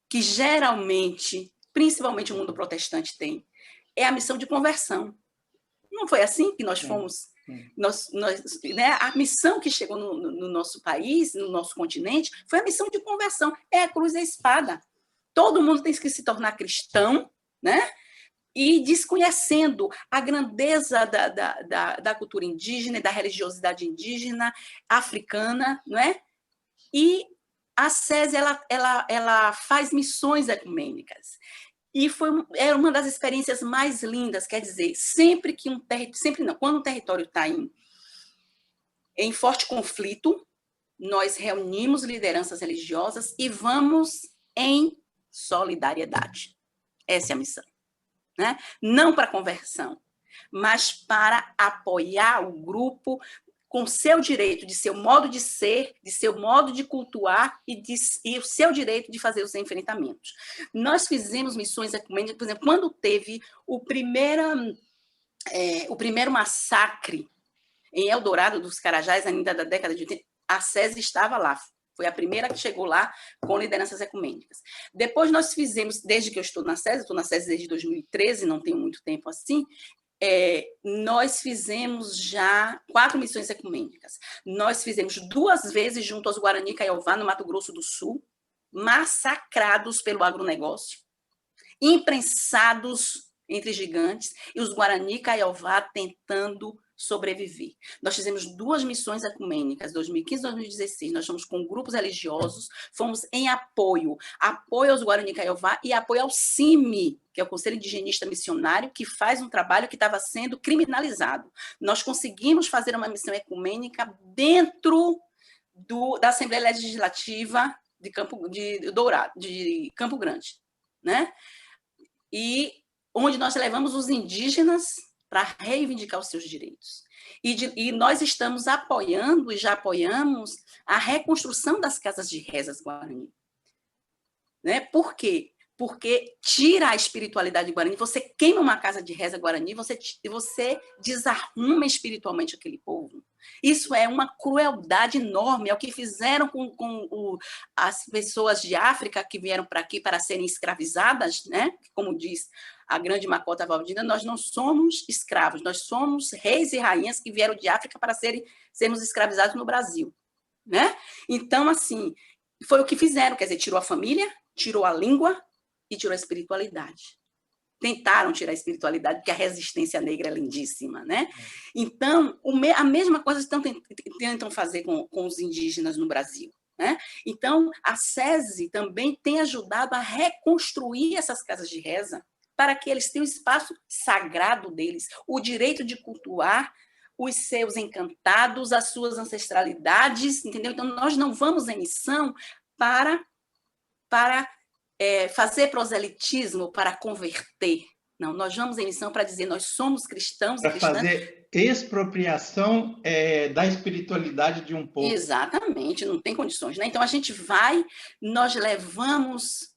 que geralmente, principalmente o mundo protestante tem? É a missão de conversão. Não foi assim que nós fomos? Né? A missão que chegou no nosso país, no nosso continente, foi a missão de conversão. É a cruz e a espada. Todo mundo tem que se tornar cristão, né? E desconhecendo a grandeza da cultura indígena, da religiosidade indígena, africana, não é? E a SESI, ela faz missões ecumênicas. E era uma das experiências mais lindas, quer dizer, quando um território está em forte conflito, nós reunimos lideranças religiosas e vamos em solidariedade. Essa é a missão. Né? Não para conversão, mas para apoiar o grupo com seu direito de seu modo de ser, de seu modo de cultuar e o seu direito de fazer os enfrentamentos. Nós fizemos missões ecumênicas, por exemplo, quando teve o primeiro massacre em Eldorado dos Carajás, ainda da década de 80, a SESI estava lá. Foi a primeira que chegou lá com lideranças ecumênicas. Depois nós fizemos, desde que eu estou na SESI desde 2013, não tenho muito tempo assim, nós fizemos já 4 missões ecumênicas. Nós fizemos 2 vezes junto aos Guarani Kaiowá, no Mato Grosso do Sul, massacrados pelo agronegócio, imprensados entre gigantes, e os Guarani Kaiowá tentando sobreviver. Nós fizemos 2 missões ecumênicas, 2015 e 2016. Nós fomos com grupos religiosos, fomos em apoio aos Guarani Kaiowá e apoio ao CIMI, que é o Conselho Indigenista Missionário, que faz um trabalho que estava sendo criminalizado. Nós conseguimos fazer uma missão ecumênica dentro da Assembleia Legislativa de Campo Grande, né? E onde nós levamos os indígenas para reivindicar os seus direitos. E nós estamos apoiando, e já apoiamos, a reconstrução das casas de rezas Guarani. Né? Por quê? porque tira a espiritualidade guarani. Você queima uma casa de reza guarani, você desarruma espiritualmente aquele povo. Isso é uma crueldade enorme, é o que fizeram com as pessoas de África que vieram para aqui para serem escravizadas, né? Como diz a grande Makota Valdina, nós não somos escravos, nós somos reis e rainhas que vieram de África para sermos escravizados no Brasil, né? Então, assim, foi o que fizeram, quer dizer, tirou a família, tirou a língua e tirou a espiritualidade. Tentaram tirar a espiritualidade, porque a resistência negra é lindíssima, né? Então, a mesma coisa tentam fazer com os indígenas no Brasil, né? Então, a SESI também tem ajudado a reconstruir essas casas de reza para que eles tenham o espaço sagrado deles, o direito de cultuar os seus encantados, as suas ancestralidades, entendeu? Então, nós não vamos em missão para fazer proselitismo, para converter. Não, nós vamos em missão para dizer, nós somos cristãos.
Para fazer expropriação da espiritualidade de um povo.
Exatamente, não tem condições, né? Então, a gente vai, nós levamos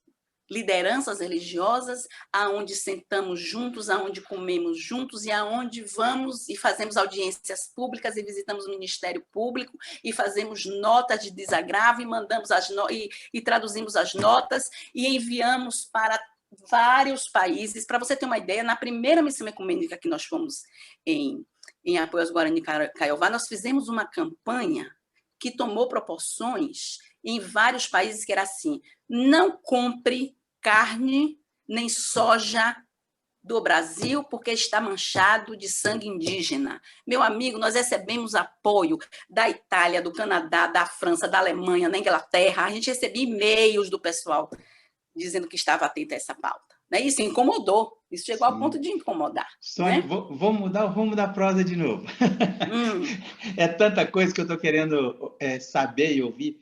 lideranças religiosas aonde sentamos juntos, aonde comemos juntos e aonde vamos e fazemos audiências públicas e visitamos o Ministério Público e fazemos notas de desagravo e mandamos e traduzimos as notas e enviamos para vários países. Para você ter uma ideia, na primeira missão ecumênica que nós fomos em apoio aos Guarani Kaiowá, nós fizemos uma campanha que tomou proporções em vários países, que era assim: não compre carne nem soja do Brasil porque está manchado de sangue indígena. Meu amigo, nós recebemos apoio da Itália, do Canadá, da França, da Alemanha, da Inglaterra. A gente recebia e-mails do pessoal dizendo que estava atento a essa pauta. Né? Isso incomodou, isso chegou ao ponto de incomodar.
Sônia, né? Vou mudar o rumo da prosa de novo. É tanta coisa que eu estou querendo saber e ouvir.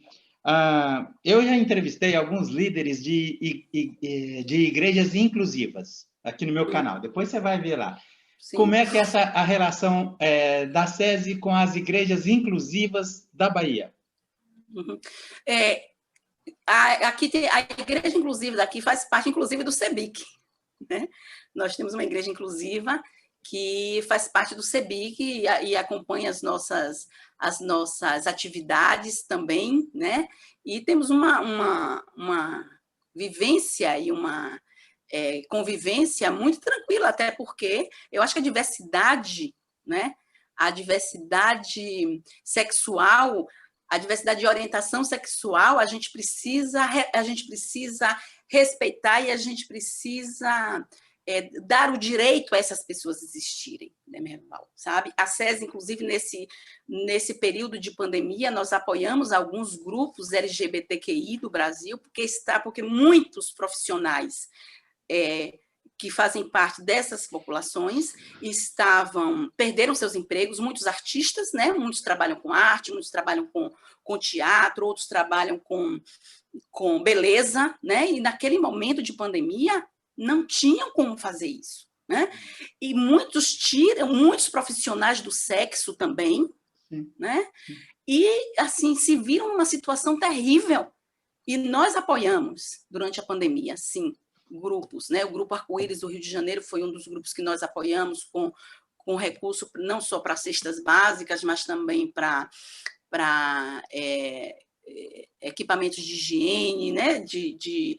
Eu já entrevistei alguns líderes de igrejas inclusivas aqui no meu canal. Depois você vai ver lá. Sim. Como é que é a relação da SESI com as igrejas inclusivas da Bahia?
Aqui a igreja inclusiva daqui faz parte, inclusive, do CEBIC. Né? Nós temos uma igreja inclusiva que faz parte do CEBIC e acompanha as nossas atividades também, né? E temos uma vivência e uma convivência muito tranquila, até porque eu acho que a diversidade, né? A diversidade sexual, a diversidade de orientação sexual, a gente precisa respeitar e a gente precisa dar o direito a essas pessoas existirem, né, Merval? Sabe? A SESI, inclusive, nesse período de pandemia, nós apoiamos alguns grupos LGBTQI do Brasil, porque muitos profissionais que fazem parte dessas populações perderam seus empregos, muitos artistas, né? Muitos trabalham com arte, muitos trabalham com teatro, outros trabalham com beleza, né? E naquele momento de pandemia, não tinham como fazer isso, né? E muitos profissionais do sexo também, né? E, assim, se viram numa situação terrível. E nós apoiamos, durante a pandemia, sim, grupos, né? O Grupo Arco-Íris do Rio de Janeiro foi um dos grupos que nós apoiamos com recurso não só para cestas básicas, mas também para equipamentos de higiene, né? De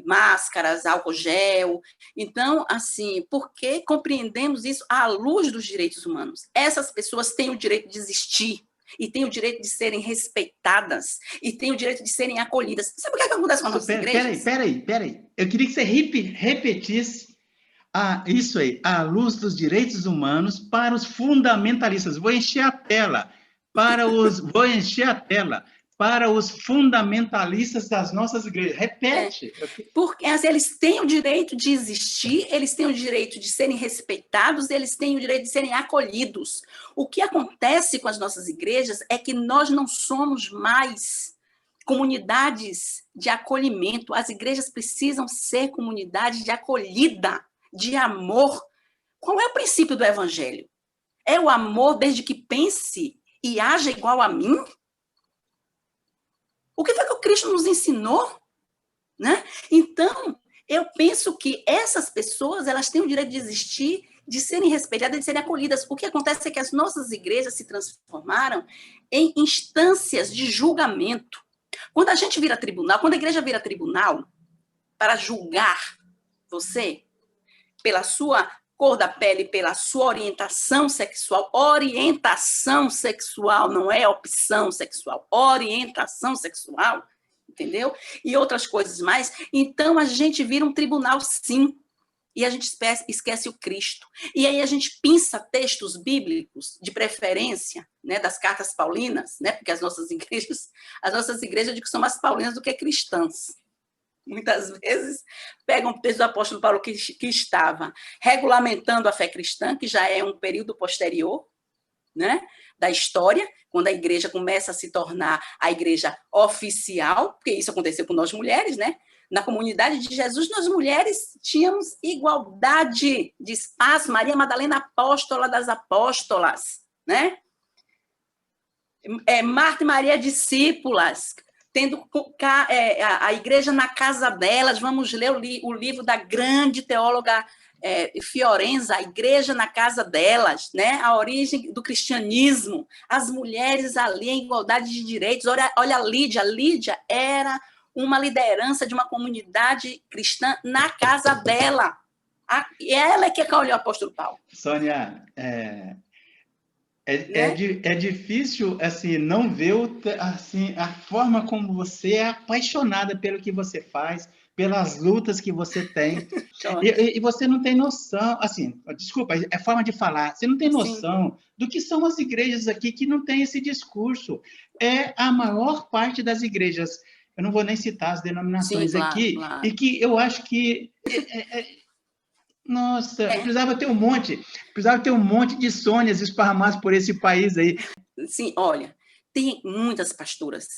máscaras, álcool gel. Então, assim, porque compreendemos isso à luz dos direitos humanos. Essas pessoas têm o direito de existir e têm o direito de serem respeitadas e têm o direito de serem acolhidas. Sabe o que acontece com as nossas igrejas?
Peraí. Eu queria que você repetisse isso aí, à luz dos direitos humanos para os fundamentalistas. Vou encher a tela. Para os fundamentalistas das nossas igrejas. Repete.
Porque assim, eles têm o direito de existir, eles têm o direito de serem respeitados, eles têm o direito de serem acolhidos. O que acontece com as nossas igrejas é que nós não somos mais comunidades de acolhimento. As igrejas precisam ser comunidades de acolhida, de amor. Qual é o princípio do evangelho? É o amor desde que pense e haja igual a mim? O que foi que o Cristo nos ensinou? Né? Então, Eu penso que essas pessoas, elas têm o direito de existir, de serem respeitadas, de serem acolhidas. O que acontece é que as nossas igrejas se transformaram em instâncias de julgamento. Quando a gente vira tribunal, quando a igreja vira tribunal para julgar você pela sua cor da pele, pela sua orientação sexual, não é opção sexual, orientação sexual, entendeu? E outras coisas mais. Então, a gente vira um tribunal, sim, e a gente esquece o Cristo. E aí a gente pinça textos bíblicos, de preferência, né, das cartas paulinas, né, porque as nossas igrejas, eu digo que são mais paulinas do que cristãs. Muitas vezes pegam o texto do apóstolo Paulo que estava regulamentando a fé cristã, que já é um período posterior, né, da história, quando a igreja começa a se tornar a igreja oficial, porque isso aconteceu com nós mulheres, né? Na comunidade de Jesus, nós mulheres tínhamos igualdade de espaço. Maria Madalena, apóstola das apóstolas, né? Marta e Maria, discípulas, tendo a igreja na casa delas. Vamos ler o livro da grande teóloga Fiorenza, a igreja na casa delas, né? A origem do cristianismo, as mulheres ali em igualdade de direitos. Olha a Lídia era uma liderança de uma comunidade cristã na casa dela. E ela é que acolheu o apóstolo Paulo.
Sônia, é difícil assim, não ver assim, a forma como você é apaixonada pelo que você faz, pelas lutas que você tem. E você não tem noção, assim, desculpa, é forma de falar, você não tem noção do que são as igrejas aqui que não tem esse discurso. É a maior parte das igrejas, eu não vou nem citar as denominações aqui, claro. E que eu acho que... Nossa, precisava ter um monte de Sônias esparramadas por esse país aí.
Sim, olha, tem muitas pastoras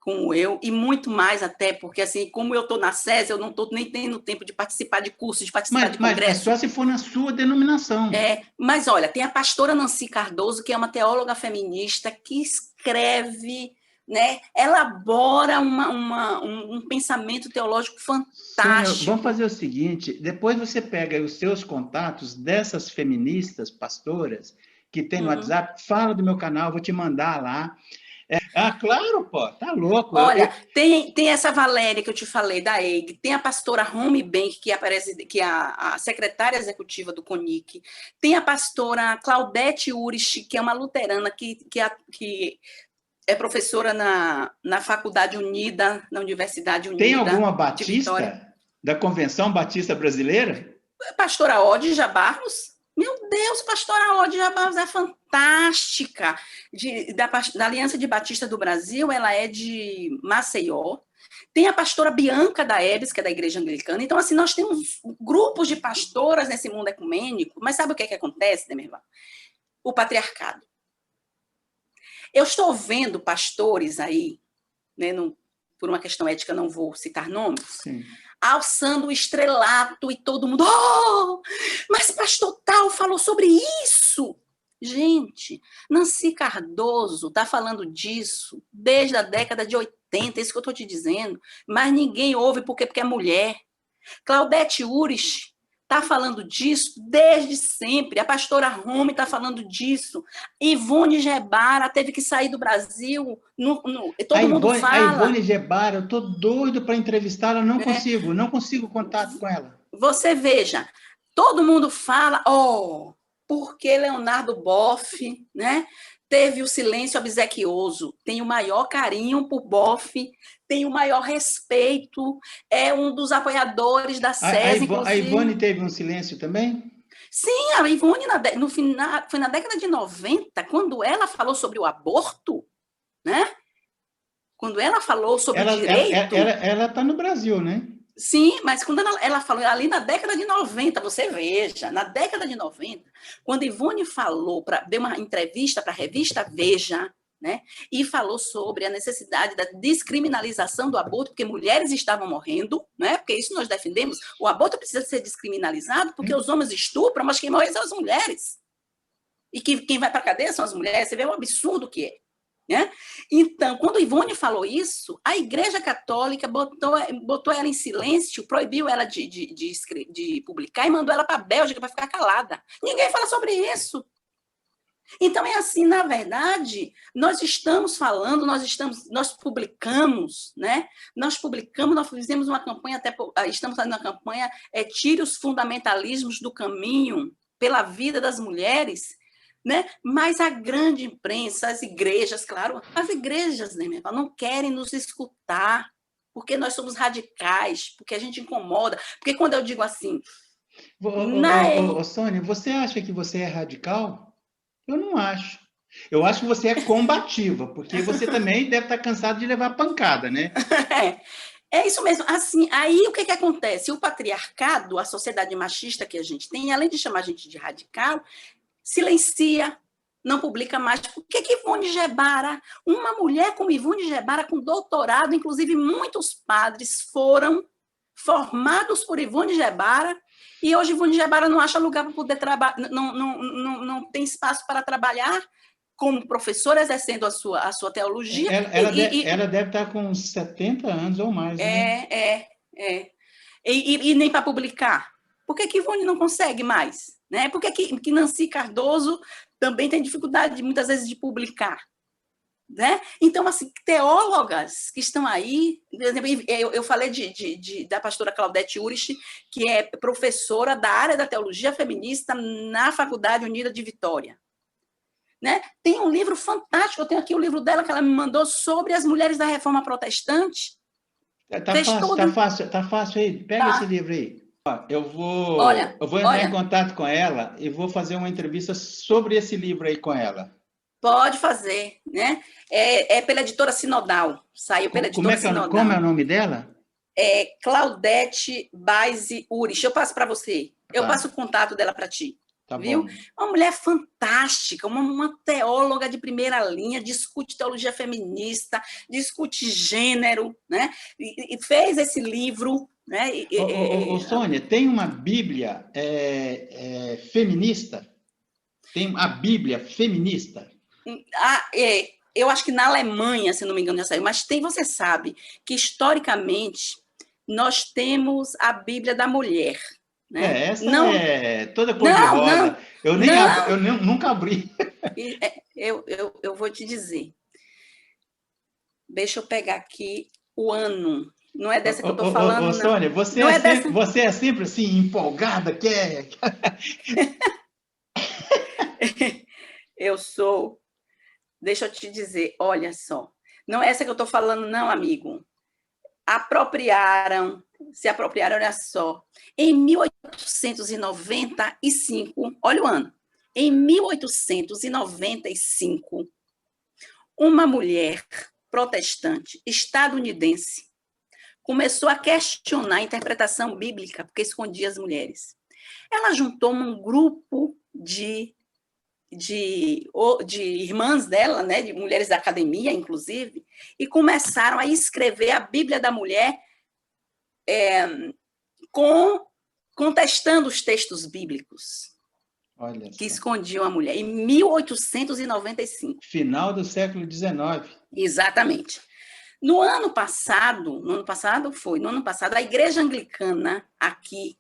como eu, e muito mais até, porque assim, como eu estou na SES, eu não estou nem tendo tempo de participar de cursos, de participar de congressos.
Mas só se for na sua denominação.
Mas olha, tem a pastora Nancy Cardoso, que é uma teóloga feminista, que escreve, né, elabora um pensamento teológico fantástico.
Sônia, vamos fazer o seguinte, depois você pega os seus contatos dessas feministas, pastoras, que tem no WhatsApp, fala do meu canal, vou te mandar lá. Claro, pô, tá louco.
Olha, tem essa Valéria que eu te falei, da EIG, tem a pastora Romy Bank, que é a secretária executiva do CONIC, tem a pastora Claudete Urich, que é uma luterana, que é professora na Faculdade Unida, na Universidade Unida.
Tem alguma batista da Convenção Batista Brasileira?
Pastora Odja Barros. Meu Deus, pastora Odja Barros é fantástica. Da Aliança de Batista do Brasil, ela é de Maceió. Tem a pastora Bianca da EBS, que é da Igreja Anglicana. Então, assim, nós temos grupos de pastoras nesse mundo ecumênico, mas sabe o que é que acontece, Demerval? O patriarcado. Eu estou vendo pastores aí, né, por uma questão ética, não vou citar nomes,
sim,
alçando o estrelato e todo mundo, mas pastor tal falou sobre isso. Gente, Nancy Cardoso está falando disso desde a década de 80, isso que eu estou te dizendo, mas ninguém ouve porque é mulher. Claudete Urich está falando disso desde sempre. A pastora Romy está falando disso. Ivone Gebara teve que sair do Brasil. Todo mundo fala.
A Ivone Gebara, eu estou doido para entrevistá-la, não consigo contato com ela.
Você veja, todo mundo fala, porque Leonardo Boff, né, teve o silêncio obsequioso, tem o maior carinho por Boff, tem o maior respeito, é um dos apoiadores da SES, inclusive.
A Ivone teve um silêncio também?
Sim, a Ivone, foi na década de 90, quando ela falou sobre o aborto, né? Quando ela falou sobre o direito...
Ela está no Brasil, né?
Sim, mas quando ela falou ali na década de 90, você veja, na década de 90, quando Ivone deu uma entrevista para a revista Veja, né, e falou sobre a necessidade da descriminalização do aborto, porque mulheres estavam morrendo, né, porque isso nós defendemos, o aborto precisa ser descriminalizado, porque os homens estupram, mas quem morre são as mulheres. E quem vai para a cadeia são as mulheres, você vê o absurdo que é. né? Então, quando Ivone falou isso, a Igreja Católica botou ela em silêncio, proibiu ela de publicar e mandou ela para a Bélgica para ficar calada. Ninguém fala sobre isso. Então, é assim, na verdade, nós estamos falando, nós publicamos, né? Nós fizemos uma campanha, estamos fazendo uma campanha, tire os fundamentalismos do caminho pela vida das mulheres, né? Mas a grande imprensa, as igrejas, claro, as igrejas, né, não querem nos escutar, porque nós somos radicais, porque a gente incomoda. Porque quando eu digo assim...
Sônia, você acha que você é radical? Eu não acho. Eu acho que você é combativa, porque você também deve estar cansado de levar pancada, né?
É isso mesmo. Assim, aí o que acontece? O patriarcado, a sociedade machista que a gente tem, além de chamar a gente de radical, silencia, não publica mais. Por que Ivone Gebara, uma mulher como Ivone Gebara, com doutorado, inclusive muitos padres foram formados por Ivone Gebara, e hoje Ivone Gebara não acha lugar para poder trabalhar, não tem espaço para trabalhar como professora exercendo a sua teologia.
Ela deve estar com uns 70 anos ou mais, né?
E nem para publicar. Por que Ivone não consegue mais? Né? Por que Nancy Cardoso também tem dificuldade, muitas vezes, de publicar? Né? Então, assim, teólogas que estão aí, eu falei da pastora Claudete Urich, que é professora da área da teologia feminista na Faculdade Unida de Vitória. Né? Tem um livro fantástico, eu tenho aqui o livro dela que ela me mandou sobre as mulheres da Reforma Protestante.
Tá fácil aí, pega esse livro aí. Eu vou entrar em contato com ela e vou fazer uma entrevista sobre esse livro aí com ela.
Pode fazer, né? É pela editora Sinodal, saiu pela editora Sinodal.
Como é o nome dela?
É Claudete Baise Urich. Eu passo para você. Eu passo o contato dela para ti.
Tá
viu?
Bom.
Uma mulher fantástica, uma teóloga de primeira linha, discute teologia feminista, discute gênero, né? E fez esse livro, né?
Sônia, tem uma Bíblia feminista? Tem a Bíblia feminista?
Eu acho que na Alemanha, se não me engano, já saiu, mas você sabe que, historicamente, nós temos a Bíblia da mulher. Né?
Essa é toda cor-de-rosa. Eu nunca abri.
Eu vou te dizer. Deixa eu pegar aqui o ano. Não é dessa que eu estou falando,
Sônia, você é sempre assim, empolgada, quer...
Eu sou... Deixa eu te dizer, olha só. Não é essa que eu estou falando, não, amigo. Se apropriaram, olha só. Em 1895, olha o ano. Em 1895, uma mulher protestante estadunidense começou a questionar a interpretação bíblica, porque escondia as mulheres. Ela juntou um grupo de irmãs dela, né, de mulheres da academia, inclusive, e começaram a escrever a Bíblia da mulher contestando os textos bíblicos.
Olha só.
Que escondiam a mulher, em 1895.
Final do século XIX.
Exatamente. No ano passado, a Igreja Anglicana aqui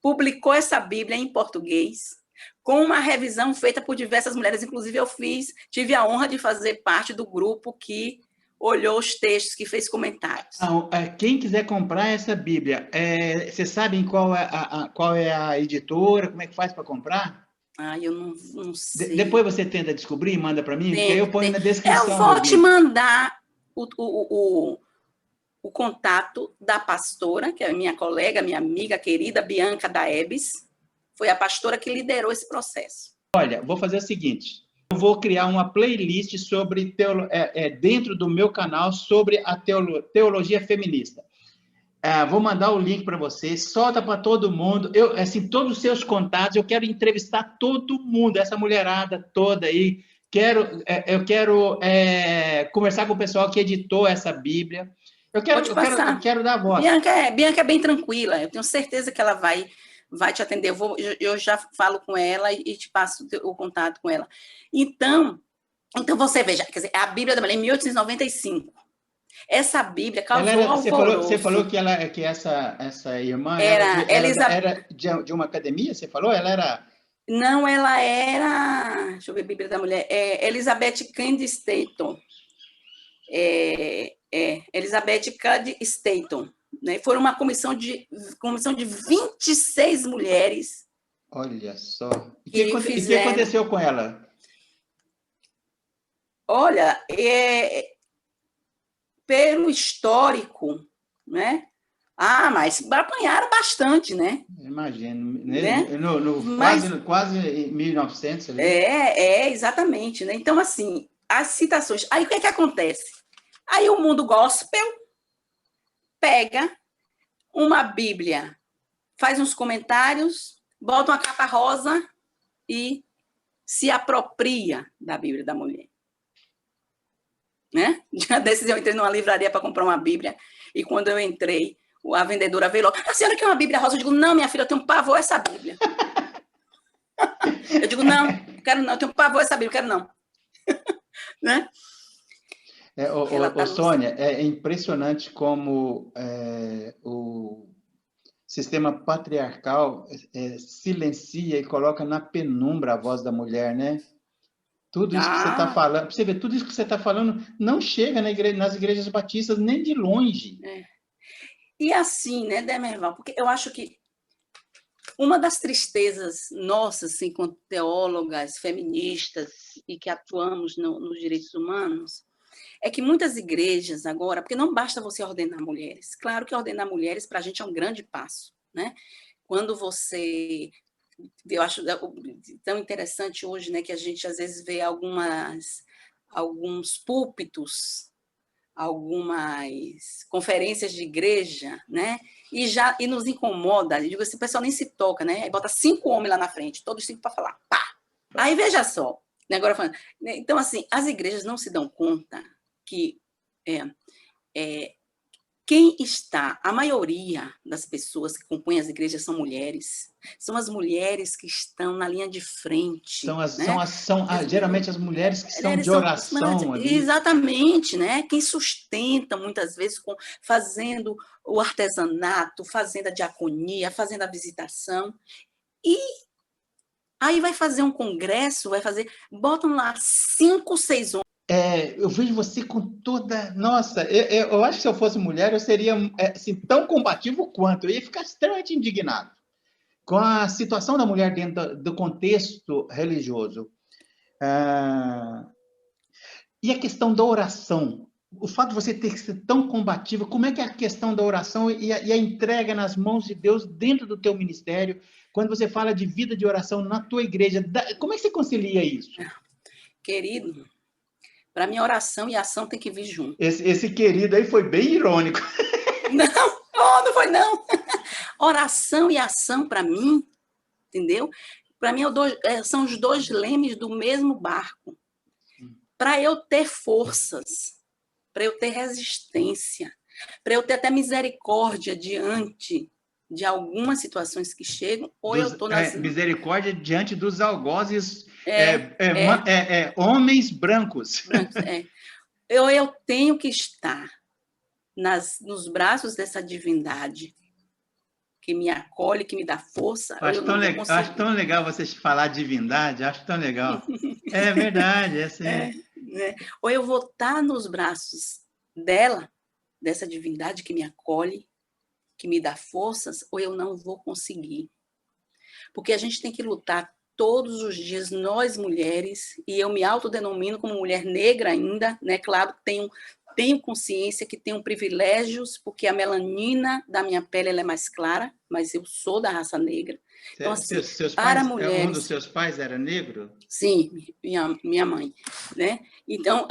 publicou essa Bíblia em português, com uma revisão feita por diversas mulheres. Inclusive, tive a honra de fazer parte do grupo que olhou os textos, que fez comentários.
Quem quiser comprar essa Bíblia, vocês sabem qual é a editora? Como é que faz para comprar?
Eu não sei.
Depois você tenta descobrir e manda para mim, porque eu ponho na descrição.
Eu vou te mandar o contato da pastora, que é minha colega, minha amiga querida, Bianca Daebes. Foi a pastora que liderou esse processo.
Olha, vou fazer o seguinte. Eu vou criar uma playlist sobre dentro do meu canal sobre a teologia feminista. Vou mandar o link para vocês, solta para todo mundo. Todos os seus contatos, eu quero entrevistar todo mundo, essa mulherada toda aí. Eu quero conversar com o pessoal que editou essa Bíblia. Eu quero dar voz.
Bianca é bem tranquila, eu tenho certeza que ela vai te atender. Eu já falo com ela e te passo o contato com ela. Então, Então, você veja, quer dizer, a Bíblia da Mulher, em 1895. Essa Bíblia causou
você falou
alvoroço.
que essa irmã
Era
era de uma academia, você falou? Ela era...
Não, ela era... Deixa eu ver, Bíblia da Mulher. Elizabeth Cady Stanton. Elizabeth Cady Stanton. Né? Foi uma comissão de 26 mulheres.
Olha só. E
que
que aconteceu com ela?
Olha, pelo histórico, né? Mas apanharam bastante, né?
Imagino.
Né?
Quase em 1900 ali.
Exatamente, né? Então, assim, as citações... Aí, o que acontece? Aí o mundo gospel pega uma Bíblia, faz uns comentários, bota uma capa rosa e se apropria da Bíblia da mulher. Né? Já desses eu entrei numa livraria para comprar uma Bíblia e quando eu entrei, a vendedora veio logo, a senhora quer uma Bíblia rosa? Eu digo, não, minha filha, eu tenho pavor a essa Bíblia. Eu digo, não, quero não, eu tenho pavor a essa Bíblia, quero não. Né?
Sônia, é impressionante como o sistema patriarcal silencia e coloca na penumbra a voz da mulher, né? Tudo isso que você está falando, para você ver, tudo isso que você está falando não chega nas igrejas batistas nem de longe.
E assim, né, Demerval, porque eu acho que uma das tristezas nossas, assim, como teólogas, feministas, e que atuamos nos direitos humanos, é que muitas igrejas agora, porque não basta você ordenar mulheres, claro que ordenar mulheres para a gente é um grande passo, né? Quando você... Eu acho tão interessante hoje, né, que a gente às vezes vê alguns púlpitos, algumas conferências de igreja, né? E nos incomoda. Eu digo assim, o pessoal nem se toca, né? Aí bota 5 homens lá na frente, todos 5 para falar. Pá! Aí veja só, né? Agora falando. Então, assim, as igrejas não se dão conta que quem está, a maioria das pessoas que compõem as igrejas são mulheres. São as mulheres que estão na linha de frente.
Geralmente as mulheres que são de oração ali.
Exatamente, né? Quem sustenta muitas vezes fazendo o artesanato, fazendo a diaconia, fazendo a visitação. E aí vai fazer um congresso, botam lá 5, 6 homens.
Eu vejo você com toda... Nossa, eu acho que se eu fosse mulher, eu seria assim, tão combativo quanto. Eu ia ficar extremamente indignado com a situação da mulher dentro do contexto religioso. E a questão da oração? O fato de você ter que ser tão combativa, como é que é a questão da oração e a entrega nas mãos de Deus dentro do teu ministério, quando você fala de vida de oração na tua igreja, como é que você concilia isso?
Querido, para mim, oração e ação tem que vir junto.
Esse querido aí foi bem irônico.
Não foi não. Oração e ação, para mim, entendeu? Para mim, são os 2 lemes do mesmo barco. Para eu ter forças, para eu ter resistência, para eu ter até misericórdia diante de algumas situações que chegam, eu estou nas...
misericórdia diante dos algozes, homens brancos.
Eu tenho que estar nos braços dessa divindade que me acolhe, que me dá força.
Acho tão legal você falar divindade, acho tão legal. É verdade,
Ou eu vou estar nos braços dela, dessa divindade que me acolhe, que me dá forças, ou eu não vou conseguir. Porque a gente tem que lutar todos os dias, nós mulheres, e eu me autodenomino como mulher negra ainda, né? Claro, tenho consciência que tenho privilégios, porque a melanina da minha pele ela é mais clara, mas eu sou da raça negra. Então, assim, mulheres...
Um dos seus pais era negro?
Sim, minha mãe, né? Então,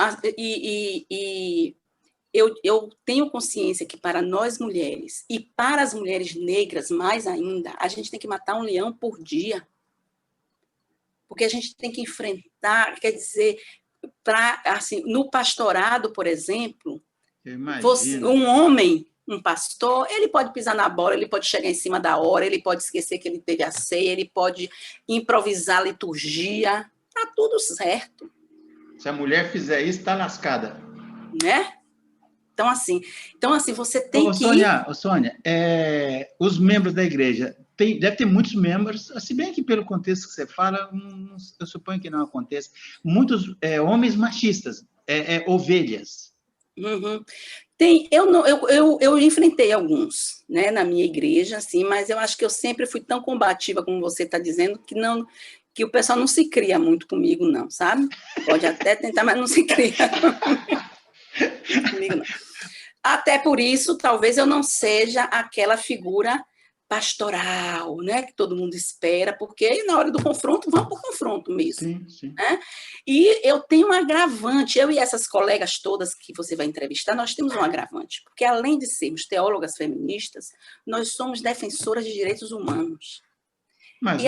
eu tenho consciência que para nós mulheres, e para as mulheres negras mais ainda, a gente tem que matar um leão por dia. Porque a gente tem que enfrentar, quer dizer, assim, no pastorado, por exemplo, um homem, um pastor, ele pode pisar na bola, ele pode chegar em cima da hora, ele pode esquecer que ele teve a ceia, ele pode improvisar a liturgia, tá tudo certo.
Se a mulher fizer isso, está lascada.
Né? Então, assim, você tem que
Sônia, Sônia, os membros da igreja, deve ter muitos membros, se bem que pelo contexto que você fala, eu suponho que não aconteça, muitos homens machistas, ovelhas.
Uhum. Eu enfrentei alguns, né, na minha igreja, assim, mas eu acho que eu sempre fui tão combativa, como você está dizendo, que o pessoal não se cria muito comigo, não, sabe? Pode até tentar, mas não se cria comigo, não. Até por isso, talvez eu não seja aquela figura pastoral, né, que todo mundo espera, porque na hora do confronto, vamos para o confronto mesmo.
Sim, sim.
Né? E eu tenho um agravante, eu e essas colegas todas que você vai entrevistar, nós temos um agravante, porque além de sermos teólogas feministas, nós somos defensoras de direitos humanos.
Mas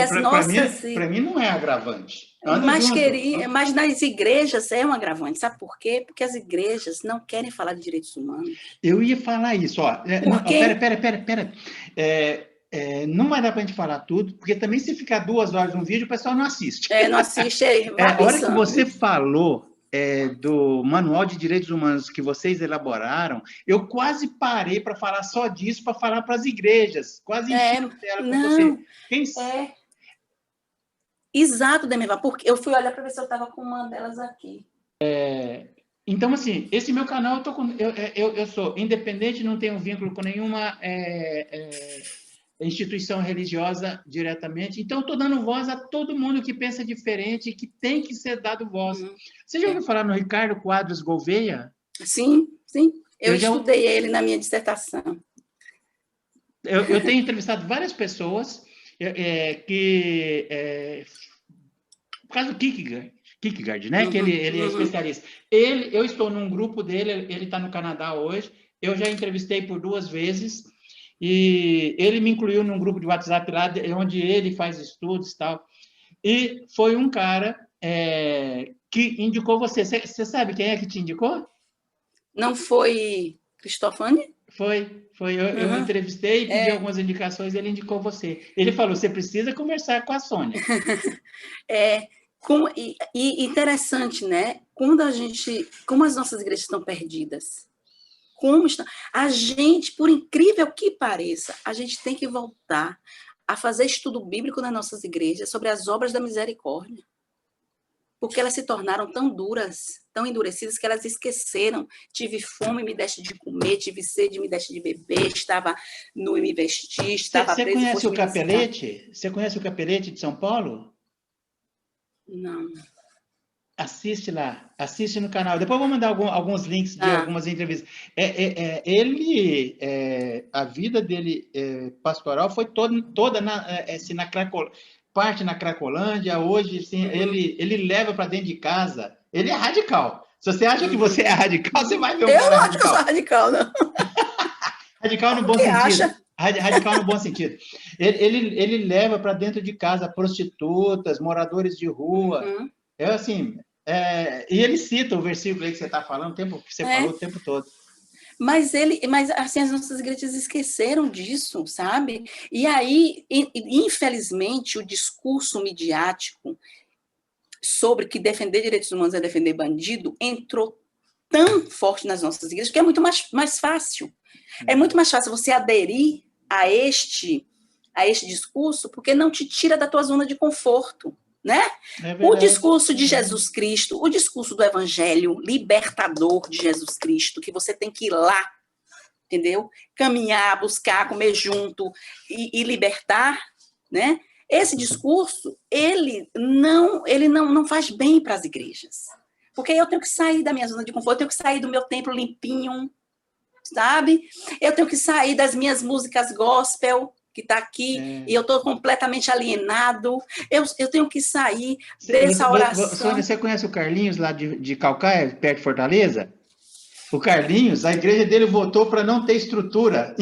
para mim não é agravante.
Mas nas igrejas é um agravante, sabe por quê? Porque as igrejas não querem falar de direitos humanos.
Eu ia falar isso, ó. Pera. Não vai dar para a gente falar tudo, porque também se ficar 2 horas no vídeo, o pessoal não assiste.
Não assiste aí.
A hora que você falou do Manual de Direitos Humanos que vocês elaboraram, eu quase parei para falar só disso, para falar para as igrejas. Quase enchi a tela com você.
Exato, Demival, porque eu fui olhar para ver se eu estava com uma delas aqui.
Então, assim, esse meu canal, eu sou independente, não tenho vínculo com nenhuma instituição religiosa diretamente. Então, estou dando voz a todo mundo que pensa diferente, que tem que ser dado voz. Você já ouviu falar no Ricardo Quadros Gouveia?
Sim. Eu estudei ele na minha dissertação.
Eu tenho entrevistado várias pessoas por causa do Kierkegaard, né? Que ele é especialista. Eu estou num grupo dele, ele está no Canadá hoje. Eu já entrevistei por 2 vezes. E ele me incluiu num grupo de WhatsApp lá, onde ele faz estudos e tal. E foi um cara que indicou você. Você sabe quem é que te indicou?
Não foi Cristofani?
Foi. Eu entrevistei e pedi algumas indicações, ele indicou você. Ele falou, você precisa conversar com a Sônia.
E interessante, né? Como as nossas igrejas estão perdidas. A gente, por incrível que pareça, a gente tem que voltar a fazer estudo bíblico nas nossas igrejas sobre as obras da misericórdia. Porque elas se tornaram tão duras, tão endurecidas, que elas esqueceram. Tive fome, me deste de comer, tive sede, me deste de beber, estava nu e me vesti, estava preso.
Você conhece o Capelete? Você conhece o Capelete de São Paulo?
Não.
Assiste lá, assiste no canal. Depois eu vou mandar alguns links de algumas entrevistas. A vida dele pastoral foi toda parte na Cracolândia. Hoje, assim, ele leva para dentro de casa. Ele é radical. Se você acha que você é radical, você vai ver um cara radical. Eu não acho que eu
sou radical, não.
Radical no bom sentido. Radical no bom sentido. Ele leva para dentro de casa prostitutas, moradores de rua. E ele cita o versículo aí que você está falando, o tempo que você falou o tempo todo.
Mas assim, as nossas igrejas esqueceram disso, sabe? E aí, infelizmente, o discurso midiático sobre que defender direitos humanos é defender bandido entrou tão forte nas nossas igrejas que é muito mais fácil. É muito mais fácil você aderir a este discurso porque não te tira da tua zona de conforto. Né? O discurso de Jesus Cristo, o discurso do evangelho libertador de Jesus Cristo, que você tem que ir lá, entendeu? Caminhar, buscar, comer junto e libertar, né? Esse discurso, ele não faz bem para as igrejas. Porque eu tenho que sair da minha zona de conforto, eu tenho que sair do meu templo limpinho, sabe? Eu tenho que sair das minhas músicas gospel, que está aqui, e eu estou completamente alienado, eu tenho que sair dessa oração.
Sônia, você conhece o Carlinhos lá de Calcaia, perto de Fortaleza? O Carlinhos, a igreja dele votou para não ter infraestrutura.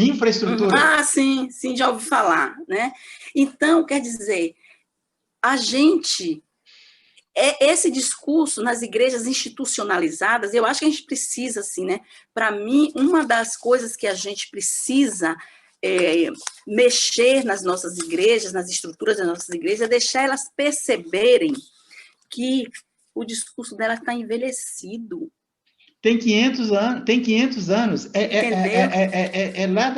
Sim, já ouvi falar, né? Então, quer dizer, esse discurso nas igrejas institucionalizadas, eu acho que a gente precisa, assim, né? Para mim, uma das coisas que a gente precisa mexer nas nossas igrejas, nas estruturas das nossas igrejas, é deixar elas perceberem que o discurso dela está envelhecido.
Tem 500 anos, tem 500 anos.
Entendeu?
É lá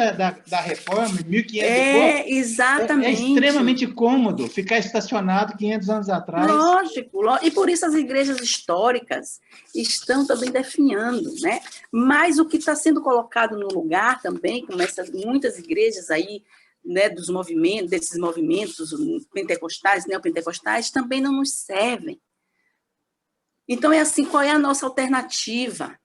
da reforma, 1500 e pouco. É
Exatamente.
extremamente cômodo ficar estacionado 500 anos atrás.
Lógico, e por isso as igrejas históricas estão também definhando, né? Mas o que está sendo colocado no lugar também, como muitas igrejas aí, né, desses movimentos pentecostais, neopentecostais, também não nos servem. Então, é assim, qual é a nossa alternativa?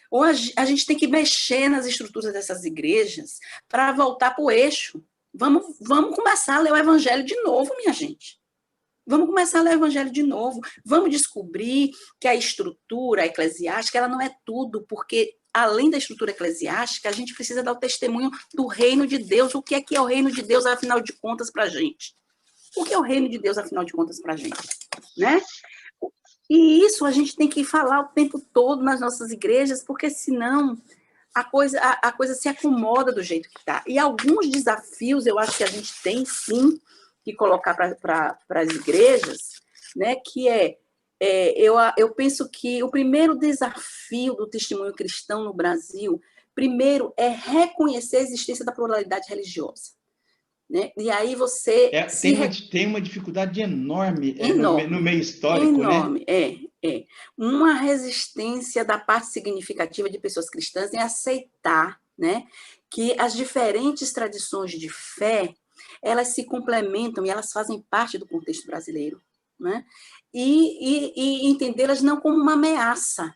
Ou a gente tem que mexer nas estruturas dessas igrejas para voltar para o eixo. Vamos começar a ler o evangelho de novo, minha gente. Vamos começar a ler o evangelho de novo. Vamos descobrir que a estrutura eclesiástica ela não é tudo, porque além da estrutura eclesiástica, a gente precisa dar o testemunho do reino de Deus. O que é o reino de Deus, afinal de contas, para a gente? O que é o reino de Deus, afinal de contas, para a gente? Né? E isso a gente tem que falar o tempo todo nas nossas igrejas, porque senão a coisa se acomoda do jeito que está. E alguns desafios eu acho que a gente tem, sim, que colocar para as igrejas, né, que eu penso que o primeiro desafio do testemunho cristão no Brasil, primeiro, é reconhecer a existência da pluralidade religiosa. Né? E aí você...
Tem uma dificuldade enorme,
enorme
no meio histórico,
enorme,
né?
Uma resistência da parte significativa de pessoas cristãs em aceitar, né, que as diferentes tradições de fé, elas se complementam e elas fazem parte do contexto brasileiro, né? E entendê-las não como uma ameaça.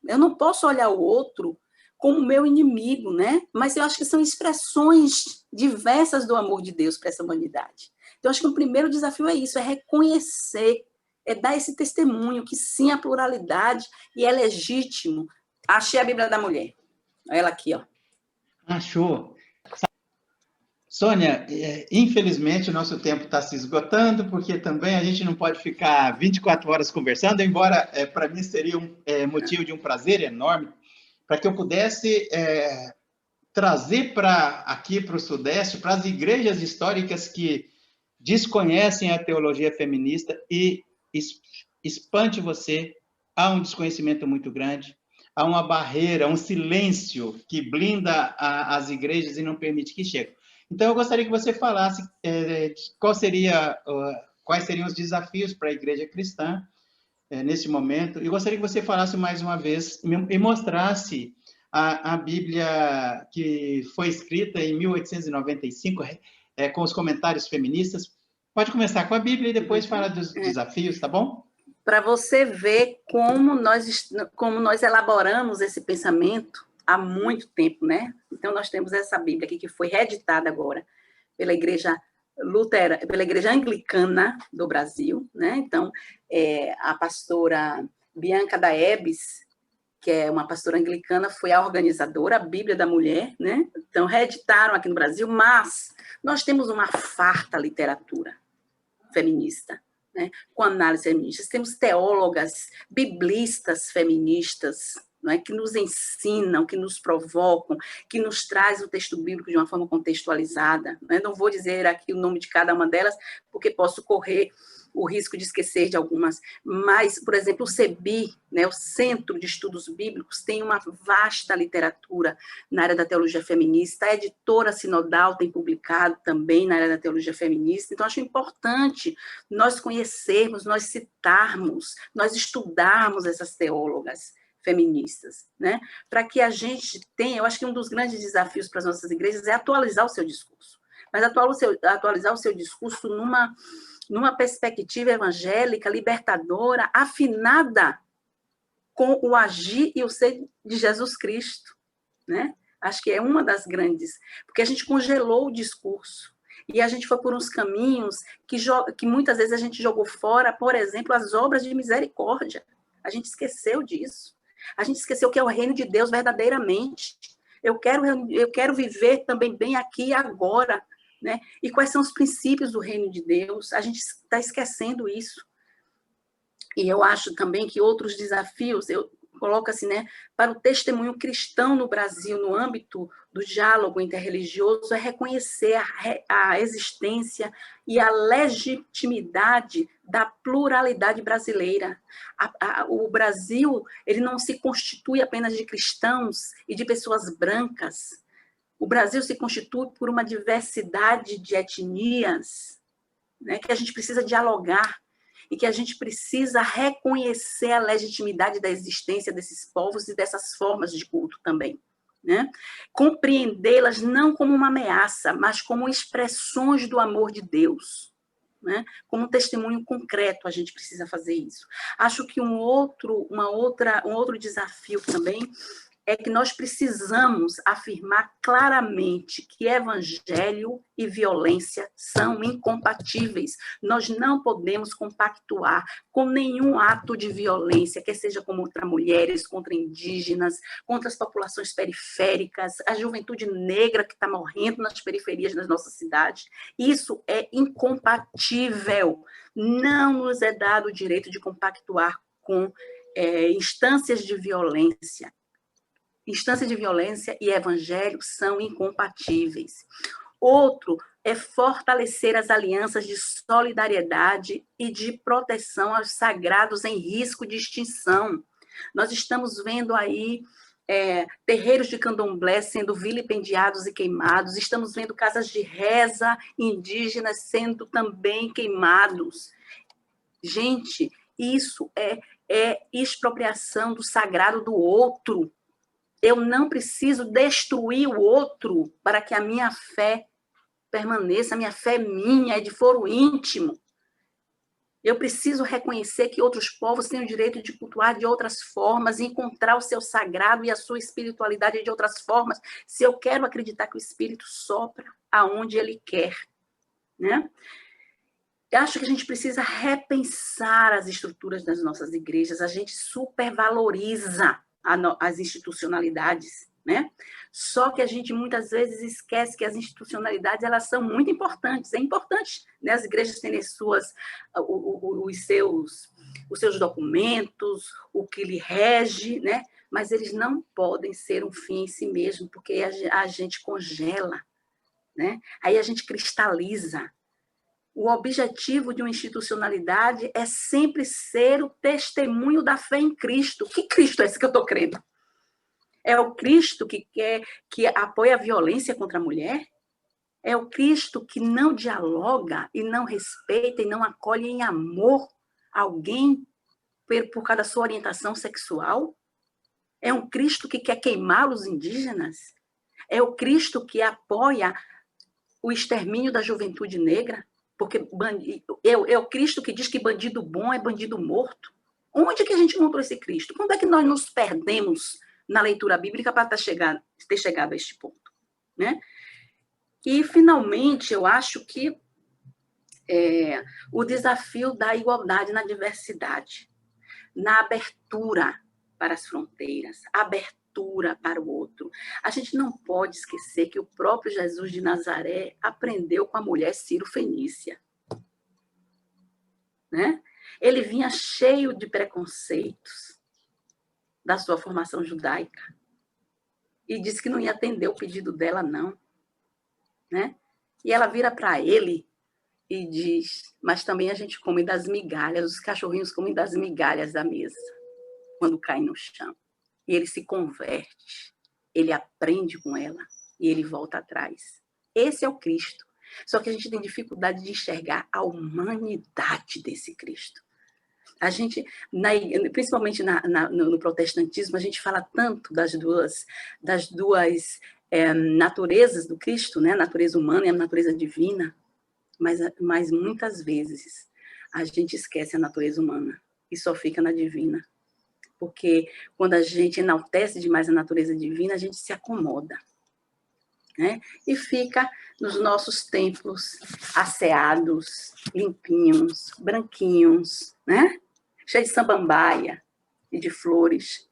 Eu não posso olhar o outro como meu inimigo, né? Mas eu acho que são expressões diversas do amor de Deus para essa humanidade. Então, acho que o primeiro desafio é isso, é reconhecer, é dar esse testemunho que sim, a pluralidade e é legítimo. Achei a Bíblia da Mulher. Olha ela aqui, ó.
Achou. Sônia, infelizmente o nosso tempo está se esgotando, porque também a gente não pode ficar 24 horas conversando, embora para mim seria motivo de um prazer enorme, para que eu pudesse trazer aqui para o Sudeste, para as igrejas históricas que desconhecem a teologia feminista e espante você, há um desconhecimento muito grande, há uma barreira, um silêncio que blinda as igrejas e não permite que chegue. Então, eu gostaria que você falasse quais seriam os desafios para a igreja cristã nesse momento, e gostaria que você falasse mais uma vez e mostrasse a Bíblia que foi escrita em 1895, com os comentários feministas. Pode começar com a Bíblia e depois falar dos desafios, tá bom?
Para você ver como nós elaboramos esse pensamento há muito tempo, né? Então, nós temos essa Bíblia aqui que foi reeditada agora pela Igreja pela Igreja Anglicana do Brasil, né? Então, a pastora Bianca Daebes, que é uma pastora anglicana, foi a organizadora, a Bíblia da Mulher, né? Então, reeditaram aqui no Brasil, mas nós temos uma farta literatura feminista, né? Com análise feminista. Temos teólogas, biblistas feministas, não é? Que nos ensinam, que nos provocam, que nos traz o texto bíblico de uma forma contextualizada. Não vou dizer aqui o nome de cada uma delas, porque posso correr o risco de esquecer de algumas, mas, por exemplo, o CEBI, né, o Centro de Estudos Bíblicos, tem uma vasta literatura na área da teologia feminista, a editora Sinodal tem publicado também na área da teologia feminista, então acho importante nós conhecermos, nós citarmos, nós estudarmos essas teólogas feministas, né, para que a gente tenha, eu acho que um dos grandes desafios para as nossas igrejas é atualizar o seu discurso, mas atualizar o seu discurso numa perspectiva evangélica, libertadora, afinada com o agir e o ser de Jesus Cristo, né? Acho que é uma das grandes, porque a gente congelou o discurso e a gente foi por uns caminhos que muitas vezes a gente jogou fora, por exemplo, as obras de misericórdia. A gente esqueceu disso. A gente esqueceu que é o reino de Deus verdadeiramente. Eu quero viver também bem aqui e agora, né? E quais são os princípios do reino de Deus? A gente está esquecendo isso. E eu acho também que outros desafios, eu coloco assim, né, para o testemunho cristão no Brasil, no âmbito do diálogo interreligioso, é reconhecer a existência e a legitimidade da pluralidade brasileira. O Brasil, ele não se constitui apenas de cristãos e de pessoas brancas. O Brasil se constitui por uma diversidade de etnias, né, que a gente precisa dialogar e que a gente precisa reconhecer a legitimidade da existência desses povos e dessas formas de culto também. Né? Compreendê-las não como uma ameaça, mas como expressões do amor de Deus. Né? Como um testemunho concreto, a gente precisa fazer isso. Acho que um outro desafio também é que nós precisamos afirmar claramente que evangelho e violência são incompatíveis. Nós não podemos compactuar com nenhum ato de violência, quer seja contra mulheres, contra indígenas, contra as populações periféricas, a juventude negra que está morrendo nas periferias das nossas cidades. Isso é incompatível. Não nos é dado o direito de compactuar com instâncias de violência. Instância de violência e evangelho são incompatíveis. Outro é fortalecer as alianças de solidariedade e de proteção aos sagrados em risco de extinção. Nós estamos vendo aí terreiros de candomblé sendo vilipendiados e queimados, estamos vendo casas de reza indígenas sendo também queimados. Gente, isso é expropriação do sagrado do outro. Eu não preciso destruir o outro para que a minha fé permaneça. A minha fé é minha, é de foro íntimo. Eu preciso reconhecer que outros povos têm o direito de cultuar de outras formas, encontrar o seu sagrado e a sua espiritualidade de outras formas, se eu quero acreditar que o Espírito sopra aonde ele quer. Né? Eu acho que a gente precisa repensar as estruturas das nossas igrejas. A gente supervaloriza as institucionalidades, né? Só que a gente muitas vezes esquece que as institucionalidades elas são muito importantes. É importante, né, as igrejas terem os seus documentos, o que lhe rege, né? Mas eles não podem ser um fim em si mesmo, porque a gente congela, né? Aí a gente cristaliza. O objetivo de uma institucionalidade é sempre ser o testemunho da fé em Cristo. Que Cristo é esse que eu estou crendo? É o Cristo que apoia a violência contra a mulher? É o Cristo que não dialoga e não respeita e não acolhe em amor alguém por causa da sua orientação sexual? É um Cristo que quer queimar os indígenas? É o Cristo que apoia o extermínio da juventude negra? Porque é o Cristo que diz que bandido bom é bandido morto. Onde que a gente encontrou esse Cristo? Quando é que nós nos perdemos na leitura bíblica para ter chegado a este ponto? Né? E, finalmente, eu acho que o desafio da igualdade na diversidade, na abertura para as fronteiras, abertura para o outro. A gente não pode esquecer que o próprio Jesus de Nazaré aprendeu com a mulher Ciro-Fenícia. Né? Ele vinha cheio de preconceitos da sua formação judaica e disse que não ia atender o pedido dela, não. Né? E ela vira para ele e diz, mas também a gente come das migalhas, os cachorrinhos comem das migalhas da mesa, quando caem no chão. E ele se converte, ele aprende com ela e ele volta atrás. Esse é o Cristo. Só que a gente tem dificuldade de enxergar a humanidade desse Cristo. A gente, principalmente no protestantismo, a gente fala tanto das duas naturezas do Cristo, né? A natureza humana e a natureza divina, mas muitas vezes a gente esquece a natureza humana e só fica na divina. Porque quando a gente enaltece demais a natureza divina, a gente se acomoda. Né? E fica nos nossos templos asseados, limpinhos, branquinhos, né? Cheio de samambaia e de flores.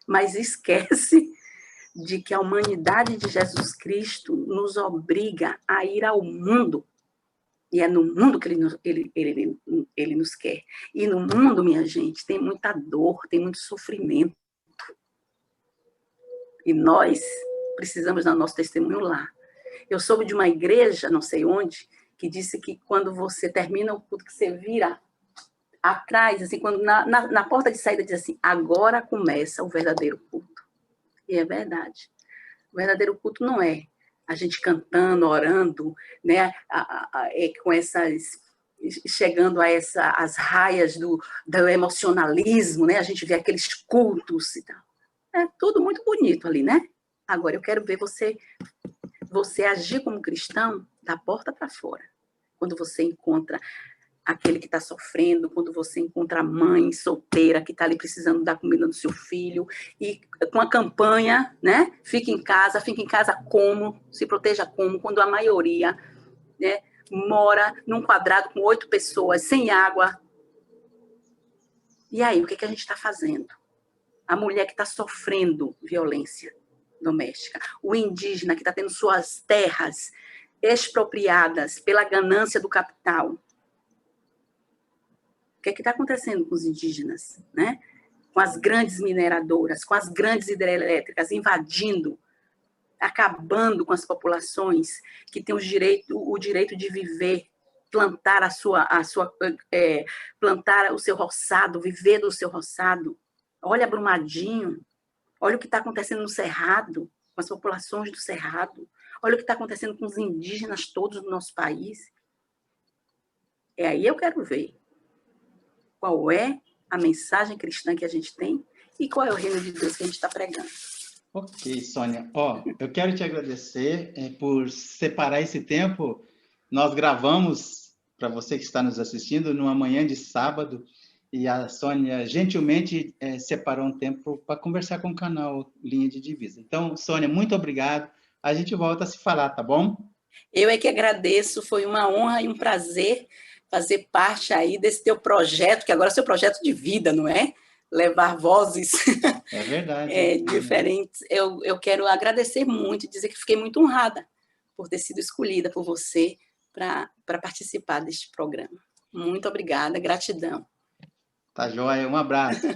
Mas esquece de que a humanidade de Jesus Cristo nos obriga a ir ao mundo. E é no mundo que ele nos quer. E no mundo, minha gente, tem muita dor, tem muito sofrimento. E nós precisamos dar nosso testemunho lá. Eu soube de uma igreja, não sei onde, que disse que quando você termina o culto, que você vira atrás, assim, quando na porta de saída diz assim, agora começa o verdadeiro culto. E é verdade. O verdadeiro culto não é a gente cantando, orando, né, com essas, chegando a as raias do emocionalismo, né, a gente vê aqueles cultos e tal. É tudo muito bonito ali, né? Agora, eu quero ver você agir como cristão da porta para fora. Quando você encontra aquele que está sofrendo, quando você encontra a mãe solteira que está ali precisando dar comida no seu filho, e com a campanha, né? Fique em casa como? Se proteja como? Quando a maioria, né, mora num quadrado com 8 pessoas, sem água. E aí, o que a gente está fazendo? A mulher que está sofrendo violência doméstica, o indígena que está tendo suas terras expropriadas pela ganância do capital. O que está acontecendo com os indígenas, né? Com as grandes mineradoras, com as grandes hidrelétricas invadindo, acabando com as populações que têm o direito de viver, plantar plantar o seu roçado, viver do seu roçado. Olha Brumadinho, olha o que está acontecendo no Cerrado, com as populações do Cerrado, olha o que está acontecendo com os indígenas todos do nosso país. É aí eu quero ver qual é a mensagem cristã que a gente tem e qual é o reino de Deus que a gente está pregando.
Ok, Sônia. Eu quero te agradecer por separar esse tempo. Nós gravamos, para você que está nos assistindo, numa manhã de sábado, e a Sônia gentilmente separou um tempo para conversar com o canal Linha de Divisa. Então, Sônia, muito obrigado. A gente volta a se falar, tá bom?
Eu é que agradeço, foi uma honra e um prazer fazer parte aí desse teu projeto, que agora é seu projeto de vida, não é? Levar vozes
É verdade.
diferentes. Eu quero agradecer muito e dizer que fiquei muito honrada por ter sido escolhida por você para participar deste programa. Muito obrigada, gratidão.
Tá joia, um abraço.